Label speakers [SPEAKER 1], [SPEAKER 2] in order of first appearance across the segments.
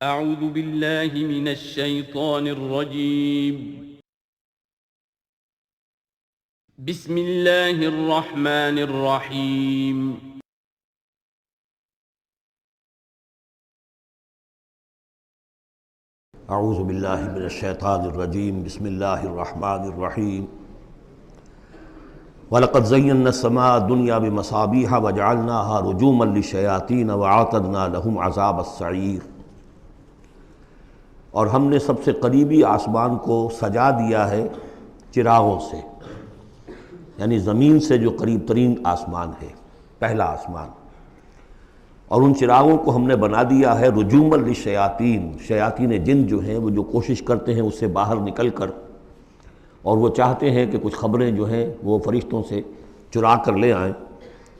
[SPEAKER 1] اعوذ باللہ من الشیطان الرجیم بسم اللہ الرحمن الرحیم
[SPEAKER 2] اعوذ باللہ من الشیطان الرجیم بسم اللہ الرحمن الرحیم وَلَقَدْ زَيَّنَّا السَّمَاءَ الدُّنْيَا بِمَصَابِيحَ وَجَعَلْنَاهَا رُجُومًا لِلشَّيَاطِينَ وَأَعْتَدْنَا لَهُمْ عَذَابَ السَّعِيرِ۔ اور ہم نے سب سے قریبی آسمان کو سجا دیا ہے چراغوں سے، یعنی زمین سے جو قریب ترین آسمان ہے، پہلا آسمان، اور ان چراغوں کو ہم نے بنا دیا ہے رجوما للشیاطین، شیاطین جن جو ہیں وہ جو کوشش کرتے ہیں اس سے باہر نکل کر، اور وہ چاہتے ہیں کہ کچھ خبریں جو ہیں وہ فرشتوں سے چرا کر لے آئیں،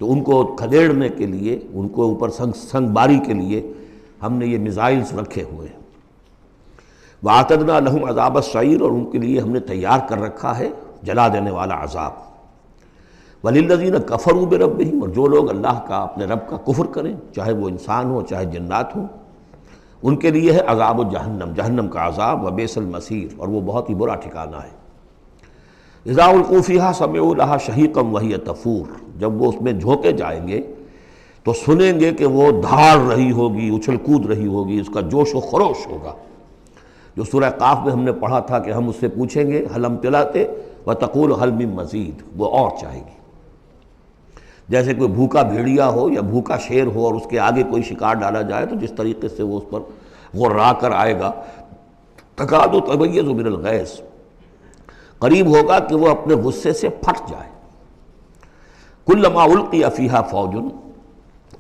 [SPEAKER 2] تو ان کو کھدیڑنے کے لیے، ان کو اوپر سنگ باری کے لیے ہم نے یہ میزائلز رکھے ہوئے ہیں۔ وَأَعْتَدْنَا لَهُمْ عَذَابَ السَّعِيرِ، اور ان کے لیے ہم نے تیار کر رکھا ہے جلا دینے والا عذاب۔ وَلِلَّذِينَ كَفَرُوا بِرَبِّهِمْ، اور جو لوگ اللہ کا، اپنے رب کا کفر کریں، چاہے وہ انسان ہو چاہے جنات ہوں، ان کے لیے ہے عذاب جہنم، جہنم کا عذاب، وَبِئْسَ الْمَصِيرُ، اور وہ بہت ہی برا ٹھکانہ ہے۔ اذا القوا فیہا سمعوا لہا شہیقا وہی تفور، جب وہ اس میں جھونکے جائیں گے تو سنیں گے کہ وہ دھاڑ رہی ہوگی، اچھل کود رہی ہوگی، اس کا جوش و خروش ہوگا، جو سورہ قاف میں ہم نے پڑھا تھا کہ ہم اس سے پوچھیں گے هل امتلأت وتقول هل من مزید، وہ اور چاہے گی۔ جیسے کوئی بھوکا بھیڑیا ہو یا بھوکا شیر ہو اور اس کے آگے کوئی شکار ڈالا جائے تو جس طریقے سے وہ اس پر غرا کر آئے گا، تکاد تمیز من الغیظ، قریب ہوگا کہ وہ اپنے غصے سے پھٹ جائے۔ کلما القی فیہا فوج،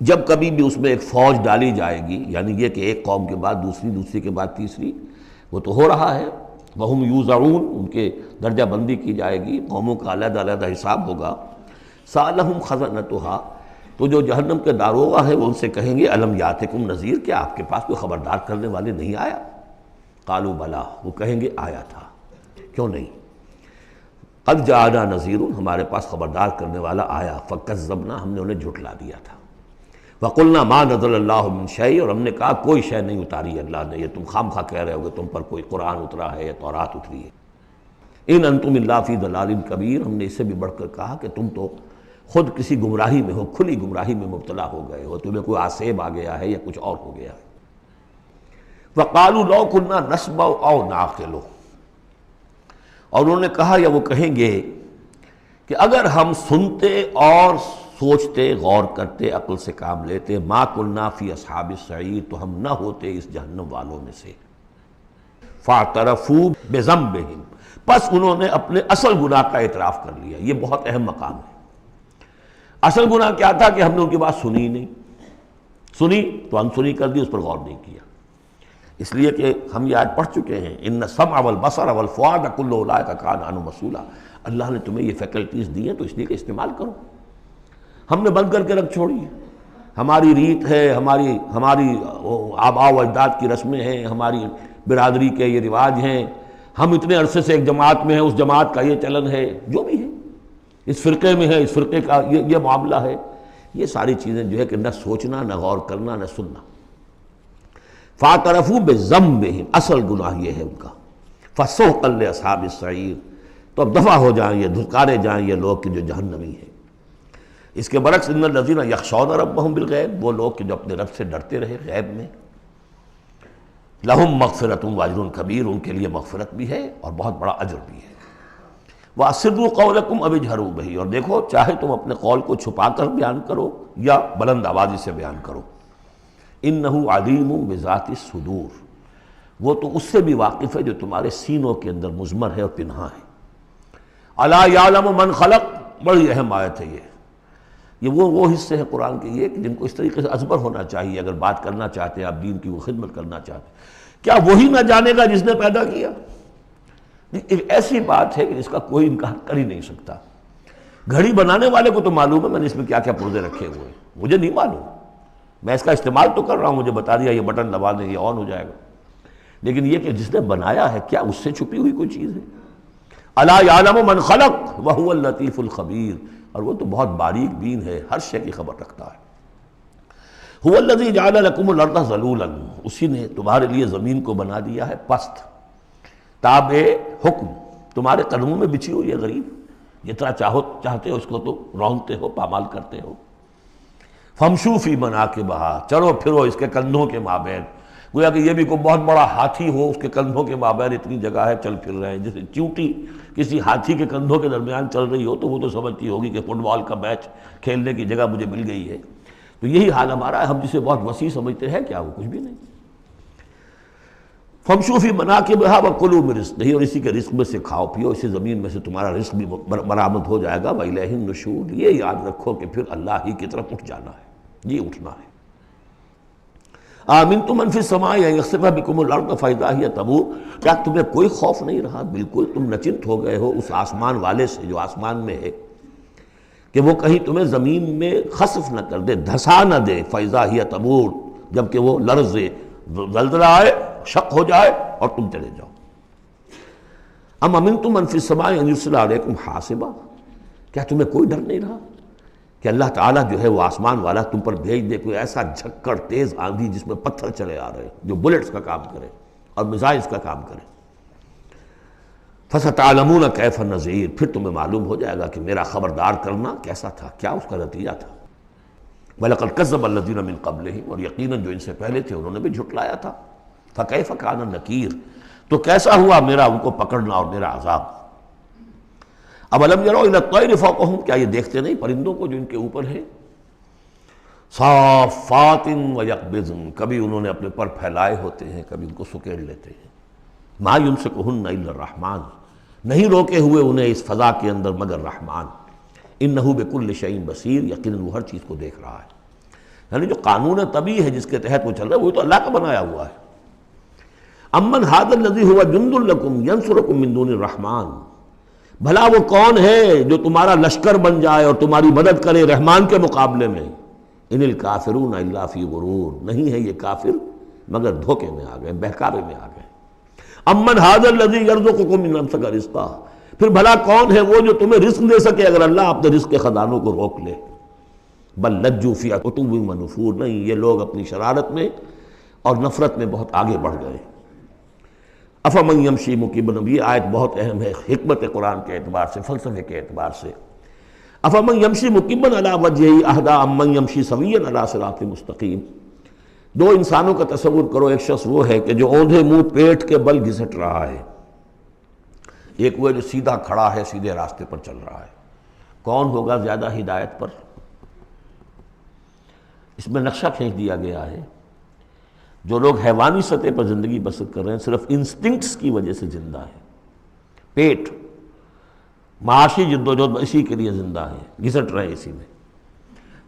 [SPEAKER 2] جب کبھی بھی اس میں ایک فوج ڈالی جائے گی، یعنی یہ کہ ایک قوم کے بعد دوسری، دوسری کے بعد تیسری، وہ تو ہو رہا ہے، وہم یوزعون، ان کے درجہ بندی کی جائے گی، قوموں کا علیحدہ علیحدہ حساب ہوگا۔ سألہم خزنتہا، تو جو جہنم کے داروغہ ہے وہ ان سے کہیں گے الم یاتکم نذیر، کیا آپ کے پاس کوئی خبردار کرنے والے نہیں آیا؟ قالوا بلا، وہ کہیں گے آیا تھا، کیوں نہیں؟ قد جاءنا نذیر، ہمارے پاس خبردار کرنے والا آیا، فکذبنا، ہم نے انہیں جھٹلا دیا تھا۔ وقلنا ما نزل اللہ من شیء، اور ہم نے کہا کوئی شے نہیں اتاری اللہ نے، یہ تم خام خواہ کہہ رہے ہو کہ تم پر کوئی قرآن اترا ہے یا تورات اتری ہے۔ ان انتم الا فی ضلال کبیر، ہم نے اس سے بھی بڑھ کر کہا کہ تم تو خود کسی گمراہی میں ہو، کھلی گمراہی میں مبتلا ہو گئے ہو، تمہیں کوئی آسیب آ گیا ہے یا کچھ اور ہو گیا ہے۔ وقالوا لو کنا نسمع او نعقل، اور انہوں نے کہا یا وہ کہیں گے کہ اگر ہم سنتے اور سوچتے، غور کرتے، عقل سے کام لیتے، ما کنا فی اصحاب السعیر، تو ہم نہ ہوتے اس جہنم والوں میں سے۔ فاعترفوا بذنبہم، پس انہوں نے اپنے اصل گناہ کا اعتراف کر لیا۔ یہ بہت اہم مقام ہے۔ اصل گناہ کیا تھا کہ ہم نے ان کی بات سنی نہیں، سنی تو انسنی کر دی، اس پر غور نہیں کیا۔ اس لیے کہ ہم یہ آیت پڑھ چکے ہیں، ان السمع والبصر والفؤاد کل اولئک کان عنہ مسئولا، اللہ نے تمہیں یہ فیکلٹیز دی ہیں تو اس لیے کہ استعمال کرو۔ ہم نے بند کر کے رکھ چھوڑی ہے، ہماری ریت ہے، ہماری آباء و اجداد کی رسمیں ہیں، ہماری برادری کے یہ رواج ہیں، ہم اتنے عرصے سے ایک جماعت میں ہیں، اس جماعت کا یہ چلن ہے، جو بھی ہے، اس فرقے میں ہے، اس فرقے کا یہ معاملہ ہے، یہ ساری چیزیں جو ہے کہ نہ سوچنا، نہ غور کرنا، نہ سننا۔ فاعترفوا بذنبہم، اصل گناہ یہ ہے ان کا۔ فسحقا لاصحاب السعیر، تو اب دفع ہو جائیں، یہ دھتکارے جائیں یہ لوگ کہ جو جہنمی ہیں۔ اس کے برعکس ان الذین یخشون ربہم بالغیب، وہ لوگ کہ جو اپنے رب سے ڈرتے رہے غیب میں، لہم مغفرۃ واجر کبیر، ان کے لیے مغفرت بھی ہے اور بہت بڑا اجر بھی ہے۔ واسروا قولکم او اجہروا بہ، اور دیکھو چاہے تم اپنے قول کو چھپا کر بیان کرو یا بلند آوازی سے بیان کرو۔ انہ علیم بذات الصدور، وہ تو اس سے بھی واقف ہے جو تمہارے سینوں کے اندر مضمر ہے اور پنہاں ہے۔ الا یعلم من خلق، بڑی اہم آیت ہے یہ وہ حصے ہیں قرآن کے یہ کہ جن کو اس طریقے سے ازبر ہونا چاہیے اگر بات کرنا چاہتے ہیں، آپ دین کی وہ خدمت کرنا چاہتے ہیں۔ کیا وہی نہ جانے گا جس نے پیدا کیا؟ ایک ایسی بات ہے کہ جس کا کوئی انکار کر ہی نہیں سکتا۔ گھڑی بنانے والے کو تو معلوم ہے میں نے اس میں کیا کیا پرزے رکھے ہوئے ہیں، مجھے نہیں معلوم، میں اس کا استعمال تو کر رہا ہوں، مجھے بتا دیا یہ بٹن دبا دیں یہ آن ہو جائے گا، لیکن یہ کہ جس نے بنایا ہے کیا اس سے چھپی ہوئی کوئی چیز ہے؟ الا یعلم من خلق وهو اللطیف الخبیر، اور وہ تو بہت باریک بین ہے، ہر شے کی خبر رکھتا ہے۔ هو الذی جعل لکم الارض ذلولا، اسی نے تمہارے لیے زمین کو بنا دیا ہے پست، تابع حکم، تمہارے قدموں میں بچھی ہوئی ہے غریب، جتنا چاہتے ہو اس کو تو رونتے ہو، پامال کرتے ہو۔ فمشوا فی مناکبہا، چلو پھرو اس کے کندھوں کے مابین، گویا کہ یہ بھی کوئی بہت بڑا ہاتھی ہو، اس کے کندھوں کے مابین اتنی جگہ ہے، چل پھر رہے ہیں۔ جیسے چیونٹی کسی ہاتھی کے کندھوں کے درمیان چل رہی ہو تو وہ تو سمجھتی ہوگی کہ فٹ بال کا میچ کھیلنے کی جگہ مجھے مل گئی ہے۔ تو یہی حال ہمارا ہے، ہم جسے بہت وسیع سمجھتے ہیں، کیا وہ کچھ بھی نہیں۔ فمشوا فی مناکبہا وکلوا من رزقہ، اور اسی کے رزق میں سے کھاؤ پیو، اسی زمین میں سے تمہارا رزق بھی برآمد ہو جائے گا۔ وإلیہ النشور، یہ یاد رکھو کہ پھر اللہ ہی کی طرف اٹھ جانا ہے، یہ اٹھنا ہے۔ آمنتم من فی السماء ان یخسف بکم الارض فاذا ہی تمور، کیا تمہیں کوئی خوف نہیں رہا؟ بالکل تم نچنت ہو گئے ہو اس آسمان والے سے جو آسمان میں ہے، کہ وہ کہیں تمہیں زمین میں خسف نہ کر دے، دھسا نہ دے، فاذا ہی تمور، جبکہ وہ لرزے، زلزلہ آئے، شق ہو جائے اور تم چلے جاؤ۔ ام امنتم من فی السماء ان یرسل علیکم حاصبا، کیا تمہیں کوئی ڈر نہیں رہا کہ اللہ تعالیٰ جو ہے وہ آسمان والا تم پر بھیج دے کوئی ایسا جھکڑ تیز آندھی جس میں پتھر چلے آ رہے جو بلٹس کا کام کرے اور میزائلز کا کام کرے۔ فَسَتَعْلَمُونَ كَيْفَ النَّذِيرُ، پھر تمہیں معلوم ہو جائے گا کہ میرا خبردار کرنا کیسا تھا، کیا اس کا نتیجہ تھا۔ وَلَقَدْ كَذَّبَ الَّذِينَ مِن قَبْلِهِمْ، اور یقیناً جو ان سے پہلے تھے انہوں نے بھی جھٹلایا تھا۔ فَكَيْفَ كَانَ نَكِيرٌ، تو کیسا ہوا میرا ان کو پکڑنا اور میرا عذاب۔ اَوَلَمْ يَرَوْا إِلَى الطَّيْرِ فَوْقَهُمْ، کیا یہ دیکھتے نہیں پرندوں کو جو ان کے اوپر ہے؟ صافات ویقبضن، کبھی انہوں نے اپنے پر پھیلائے ہوتے ہیں، کبھی ان کو سکیڑ لیتے ہیں۔ ما یمسکہن الا الرحمن، نہیں روکے ہوئے انہیں اس فضا کے اندر مگر رحمان۔ انہ بکل شیء بصیر، یقیناً وہ ہر چیز کو دیکھ رہا ہے۔ یعنی جو قانون طبیعی ہے جس کے تحت وہ چل رہا ہے وہ تو اللہ کا بنایا ہوا ہے۔ امن ھذا الذی هو جند لکم ینصرکم من دون الرحمن، بھلا وہ کون ہے جو تمہارا لشکر بن جائے اور تمہاری مدد کرے رحمان کے مقابلے میں؟ ان الکافرون الا فی غرور، نہیں ہے یہ کافر مگر دھوکے میں آ گئے، بہکاوے میں آ گئے۔ امن ھذا الذی یرزقکم من امسک رزقہ، پھر بھلا کون ہے وہ جو تمہیں رزق دے سکے اگر اللہ اپنے رزق کے خزانوں کو روک لے؟ بل لجوا فی عتو ونفور، نہیں، یہ لوگ اپنی شرارت میں اور نفرت میں بہت آگے بڑھ گئے۔ افمن یمشی مکبا، یہ آیت بہت اہم ہے حکمت قرآن کے اعتبار سے، فلسفے کے اعتبار سے۔ افمن یمشی مکبا علی وجہہ اہدی امن یمشی سویا علی صراط مستقیم، دو انسانوں کا تصور کرو، ایک شخص وہ ہے کہ جو اوندھے منہ پیٹ کے بل گھسٹ رہا ہے، ایک وہ جو سیدھا کھڑا ہے، سیدھے راستے پر چل رہا ہے۔ کون ہوگا زیادہ ہدایت پر؟ اس میں نقشہ کھینچ دیا گیا ہے۔ جو لوگ حیوانی سطح پر زندگی بسر کر رہے ہیں صرف انسٹنکٹس کی وجہ سے زندہ ہیں، پیٹ، معاشی جدوجہد اسی کے لیے زندہ ہیں، گھسٹ رہے ہیں اسی میں۔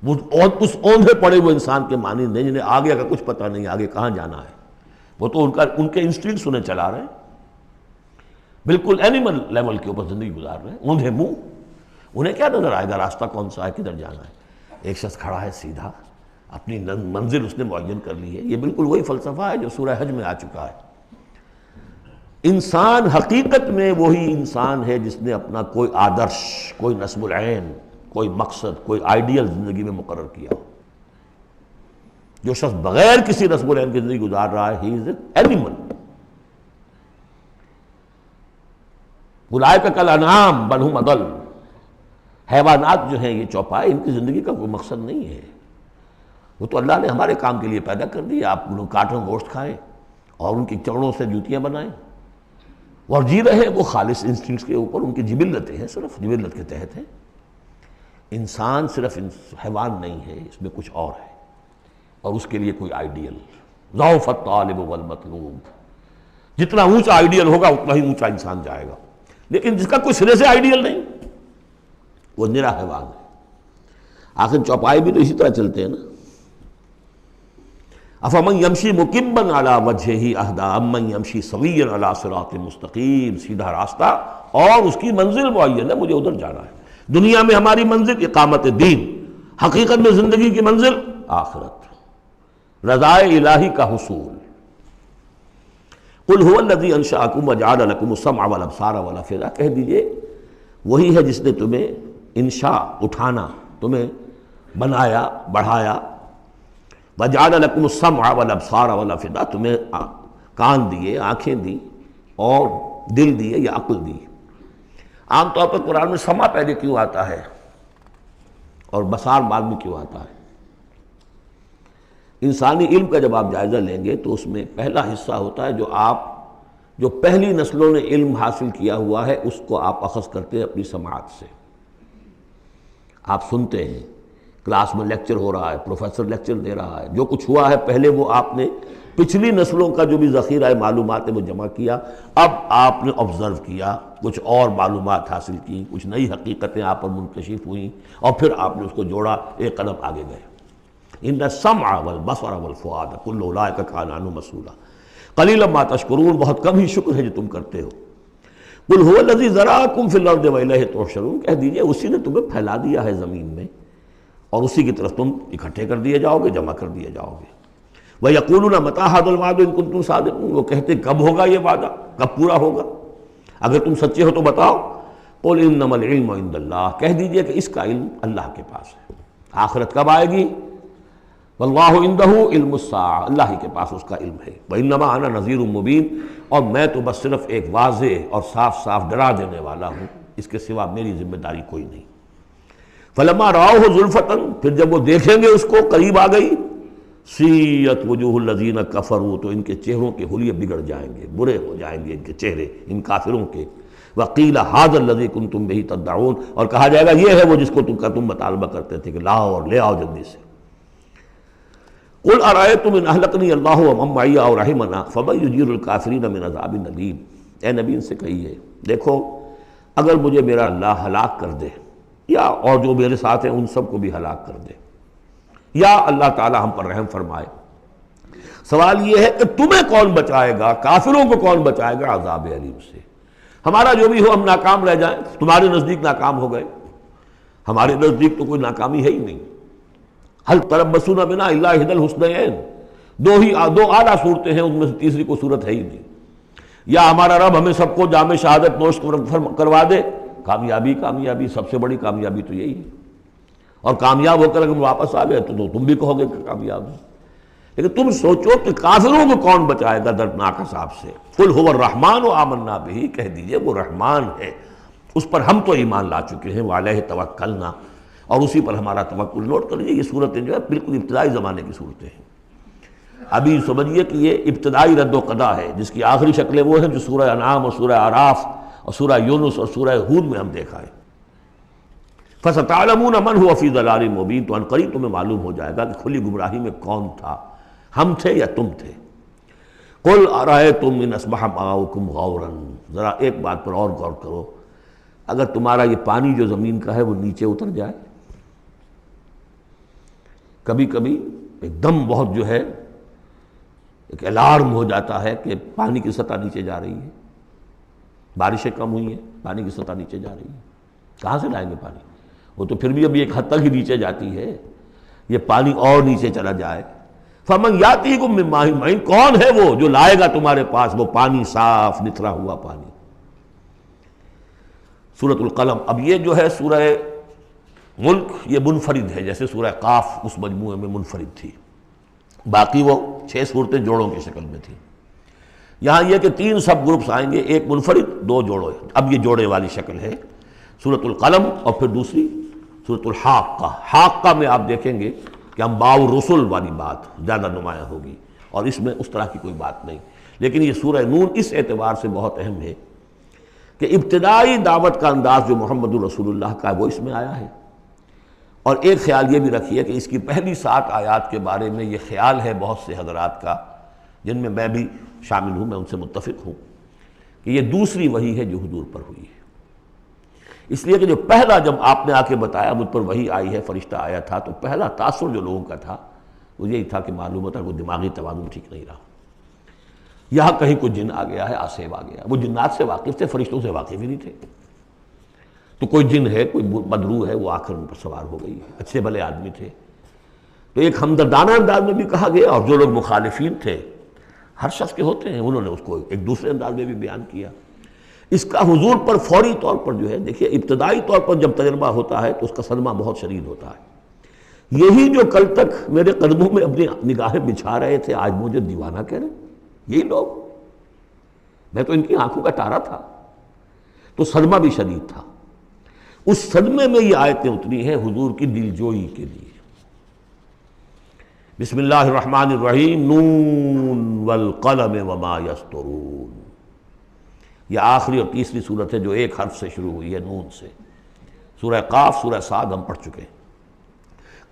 [SPEAKER 2] وہ اس اوندھے پڑے ہوئے انسان کے مانند ہیں جنہیں آگے کا کچھ پتہ نہیں، آگے کہاں جانا ہے، وہ تو ان کے انسٹنکٹس انہیں چلا رہے ہیں، بالکل اینیمل لیول کے اوپر زندگی گزار رہے ہیں، اوندھے منہ۔ انہیں کیا نظر آئے گا راستہ کون سا ہے، کدھر جانا ہے؟ ایک شخص کھڑا ہے سیدھا، اپنی منزل اس نے معین کر لی ہے۔ یہ بالکل وہی فلسفہ ہے جو سورہ حج میں آ چکا ہے۔ انسان حقیقت میں وہی انسان ہے جس نے اپنا کوئی آدرش، کوئی نصب العین، کوئی مقصد، کوئی آئیڈیل زندگی میں مقرر کیا۔ جو شخص بغیر کسی نصب العین کی زندگی گزار رہا ہے، ہی از این اینیمل۔ اولئک کالانعام بل ھم اضل، حیوانات جو ہیں یہ چوپائے، ان کی زندگی کا کوئی مقصد نہیں ہے۔ وہ تو اللہ نے ہمارے کام کے لیے پیدا کر دی، آپ لوگ کاٹن گوشت کھائیں اور ان کی چمڑوں سے جوتیاں بنائیں اور جی رہے ہیں وہ خالص انسٹنکٹس کے اوپر، ان کی جبلتیں ہیں، صرف جبلت کے تحت ہیں۔ انسان صرف حیوان نہیں ہے، اس میں کچھ اور ہے، اور اس کے لیے کوئی آئیڈیل۔ ضعف الطالب والمطلوب، جتنا اونچا آئیڈیل ہوگا اتنا ہی اونچا انسان جائے گا، لیکن جس کا کوئی سرے سے آئیڈیل نہیں وہ نرا حیوان ہے۔ آخر چوپائے بھی تو اسی طرح چلتے ہیں نا۔ افمن یمشی مکبا علی وجہہ اہدی امن یمشی سویا علی صراط مستقیم، سیدھا راستہ اور اس کی منزل معین ہے، مجھے ادھر جانا ہے۔ دنیا میں ہماری منزل اقامت دین، حقیقت میں زندگی کی منزل آخرت، رضائے الہی کا حصول۔ قل هو الذی انشأکم وجعل لکم السمع والابصار والافئدہ، کہہ دیجئے وہی ہے جس نے تمہیں انشاء، اٹھانا، تمہیں بنایا، بڑھایا، وَجَعَلَ لَكُمُ السَّمْعَ وَالْأَبْصَارَ وَالْأَفْئِدَةَ، تمہیں کان دیے، آنکھیں دی اور دل دیے یا عقل دی۔ عام طور پر قرآن میں سمع پہلے کیوں آتا ہے اور بصار بعد میں کیوں آتا ہے؟ انسانی علم کا جب آپ جائزہ لیں گے تو اس میں پہلا حصہ ہوتا ہے جو پہلی نسلوں نے علم حاصل کیا ہوا ہے، اس کو آپ اخذ کرتے ہیں اپنی سماعت سے۔ آپ سنتے ہیں، کلاس میں لیکچر ہو رہا ہے، پروفیسر لیکچر دے رہا ہے، جو کچھ ہوا ہے پہلے وہ آپ نے پچھلی نسلوں کا جو بھی ذخیرہ معلومات ہے وہ جمع کیا، اب آپ نے آبزرو کیا، کچھ اور معلومات حاصل کی، کچھ نئی حقیقتیں آپ پر منکشف ہوئیں، اور پھر آپ نے اس کو جوڑا، ایک قدم آگے گئے۔ ان السمع والبصر والفؤاد کل اولئک کان عنہ مسئولا قلیلا ما تشکرون، بہت کم ہی شکر ہے جو تم کرتے ہو۔ قل هو الذی ذراکم فی الارض والیہ تحشرون، کہہ دیجئے اسی نے تمہیں پھیلا دیا ہے زمین میں اور اسی کی طرف تم اکٹھے کر دیے جاؤ گے، جمع کر دیے جاؤ گے۔ وَيَقُولُونَ مَتَىٰ هَٰذَا الْوَعْدُ إِن كُنتُمْ صَادِقِينَ، وہ کہتے کب ہوگا یہ وعدہ، کب پورا ہوگا، اگر تم سچے ہو تو بتاؤ۔ قُلْ إِنَّمَا الْعِلْمُ عِندَ اللَّهِ، کہہ دیجئے کہ اس کا علم اللہ کے پاس ہے۔ آخرت کب آئے گی؟ وَاللَّهُ عِندَهُ عِلْمُ السَّاعَةِ، اللہ ہی کے پاس اس کا علم ہے۔ وَإِنَّمَا أَنَا نَذِيرٌ مُّبِينٌ، اور میں تو بس صرف ایک واضح اور صاف صاف ڈرا دینے والا ہوں، اس کے سوا میری ذمہ داری کوئی نہیں۔ فَلَمَّا رَأَوْهُ زُلْفَةً، پھر جب وہ دیکھیں گے اس کو، قریب آ گئی، سیئت وجوہ الذین کفروا، تو ان کے چہروں کے حلیے بگڑ جائیں گے، برے ہو جائیں گے ان کے چہرے، ان کافروں کے۔ وقیل ھذا الذی کنتم بہ تدعون، اور کہا جائے گا یہ ہے وہ جس کو تم مطالبہ کرتے تھے کہ لاؤ اور لے آؤ جلدی سے۔ قل ارأیتم ان اہلکنی اللہ ومن معی او رحمنا فمن یجیر الکافرین من عذاب الیم، اے نبی ان سے کہیے دیکھو اگر مجھے میرا اللہ ہلاک کر دے یا اور جو میرے ساتھ ہیں ان سب کو بھی ہلاک کر دے، یا اللہ تعالی ہم پر رحم فرمائے، سوال یہ ہے کہ تمہیں کون بچائے گا، کافروں کو کون بچائے گا عذاب علیم سے؟ ہمارا جو بھی ہو ہم ناکام رہ جائیں، تمہارے نزدیک ناکام ہو گئے، ہمارے نزدیک تو کوئی ناکامی ہے ہی نہیں۔ حل تربصون بنا الا احدی الحسنیین، دو اعلیٰ صورتیں ہیں، ان میں سے تیسری کوئی صورت ہے ہی نہیں۔ یا ہمارا رب ہمیں سب کو جام شہادت نوش کروا دے، کامیابی سب سے بڑی کامیابی تو یہی ہے، اور کامیاب ہو کر اگر واپس آ گئے تو تم بھی کہو گے کہ کامیاب ہے۔ لیکن تم سوچو کہ کافروں کو کون بچائے گا دردناک عذاب سے؟ قل هو الرحمن آمنا بہ، کہہ دیجئے وہ رحمان ہے، اس پر ہم تو ایمان لا چکے ہیں، وعلیہ توکلنا، اور اسی پر ہمارا توکل۔ نوٹ کر لیجیے یہ صورتیں جو ہے بالکل ابتدائی زمانے کی صورتیں ہیں۔ ابھی سمجھیے کہ یہ ابتدائی رد و قضا ہے، جس کی آخری شکلیں وہ ہیں جو سورہ انعام اور سورہ اعراف اور سورہ یونس اور سورہ ہود میں ہم دیکھا ہے۔ فَسَتَعْلَمُونَ مَنْ هُوَ فِي ضَلَالٍ مُبِينٍ، تو عنقریب تمہیں معلوم ہو جائے گا کہ کھلی گمراہی میں کون تھا، ہم تھے یا تم تھے۔ قُلْ أَرَأَيْتُمْ إِنْ أَصْبَحَ مَاؤُكُمْ غَوْرًا، ذرا ایک بات پر اور غور کرو، اگر تمہارا یہ پانی جو زمین کا ہے وہ نیچے اتر جائے، کبھی کبھی ایک دم بہت جو ہے ایک الارم ہو جاتا ہے کہ پانی کی سطح نیچے جا رہی ہے، بارشیں کم ہوئی ہیں، پانی کی سطح نیچے جا رہی ہے، کہاں سے لائیں گے پانی؟ وہ تو پھر بھی ابھی ایک حد تک ہی نیچے جاتی ہے، یہ پانی اور نیچے چلا جائے۔ فَمَنْ يَأْتِيكُم مِّن مَّاءٍ مَّعِينٍ، کون ہے وہ جو لائے گا تمہارے پاس وہ پانی صاف نتھرا ہوا پانی۔ سورۃ القلم، اب یہ جو ہے سورہ ملک یہ منفرد ہے، جیسے سورہ قاف اس مجموعے میں منفرد تھی، باقی وہ 6 صورتیں جوڑوں کی شکل میں تھیں۔ یہاں یہ کہ 3 سب گروپس آئیں گے، ایک منفرد 2 جوڑے، اب یہ جوڑے والی شکل ہے سورۃ القلم، اور پھر دوسری سورۃ الحاقہ۔ حاقہ میں آپ دیکھیں گے کہ انباء الرسل والی بات زیادہ نمایاں ہوگی، اور اس میں اس طرح کی کوئی بات نہیں۔ لیکن یہ سورہ نون اس اعتبار سے بہت اہم ہے کہ ابتدائی دعوت کا انداز جو محمد الرسول اللہ کا ہے وہ اس میں آیا ہے۔ اور ایک خیال یہ بھی رکھیے کہ اس کی پہلی 7 آیات کے بارے میں یہ خیال ہے بہت سے حضرات کا، جن میں میں بھی شامل ہوں، میں ان سے متفق ہوں، کہ یہ دوسری وحی ہے جو حضور پر ہوئی ہے۔ اس لیے کہ جو پہلا جب آپ نے آ کے بتایا مجھ پر وحی آئی ہے، فرشتہ آیا تھا، تو پہلا تاثر جو لوگوں کا تھا وہ یہی تھا کہ معلوم ہوتا ہے کوئی دماغی توازن ٹھیک نہیں رہا، یہاں کہیں کوئی جن آ گیا ہے، آسیب آ گیا۔ وہ جنات سے واقف تھے، فرشتوں سے واقف ہی نہیں تھے، تو کوئی جن ہے، کوئی بدروح ہے، وہ آ کر ان پر سوار ہو گئی ہے، اچھے بھلے آدمی تھے۔ تو ایک ہمدردانہ انداز میں بھی کہا گیا، اور جو لوگ مخالفین تھے، ہر شخص کے ہوتے ہیں، انہوں نے اس کو ایک دوسرے انداز میں بھی بیان کیا۔ اس کا حضور پر فوری طور پر جو ہے، دیکھیے ابتدائی طور پر جب تجربہ ہوتا ہے تو اس کا صدمہ بہت شدید ہوتا ہے، یہی جو کل تک میرے قدموں میں اپنی نگاہیں بچھا رہے تھے آج مجھے دیوانہ کہہ رہے ہیں، یہی لوگ، میں تو ان کی آنکھوں کا تارا تھا۔ تو صدمہ بھی شدید تھا۔ اس صدمے میں یہ آیتیں اتری ہیں حضور کی دلجوئی کے لیے۔ بسم اللہ الرحمن الرحیم، نون والقلم وما یسطرون، یہ آخری اور تیسری صورت ہے جو ایک حرف سے شروع ہوئی ہے، نون سے۔ سورہ قاف، سورہ صاد ہم پڑھ چکے ہیں۔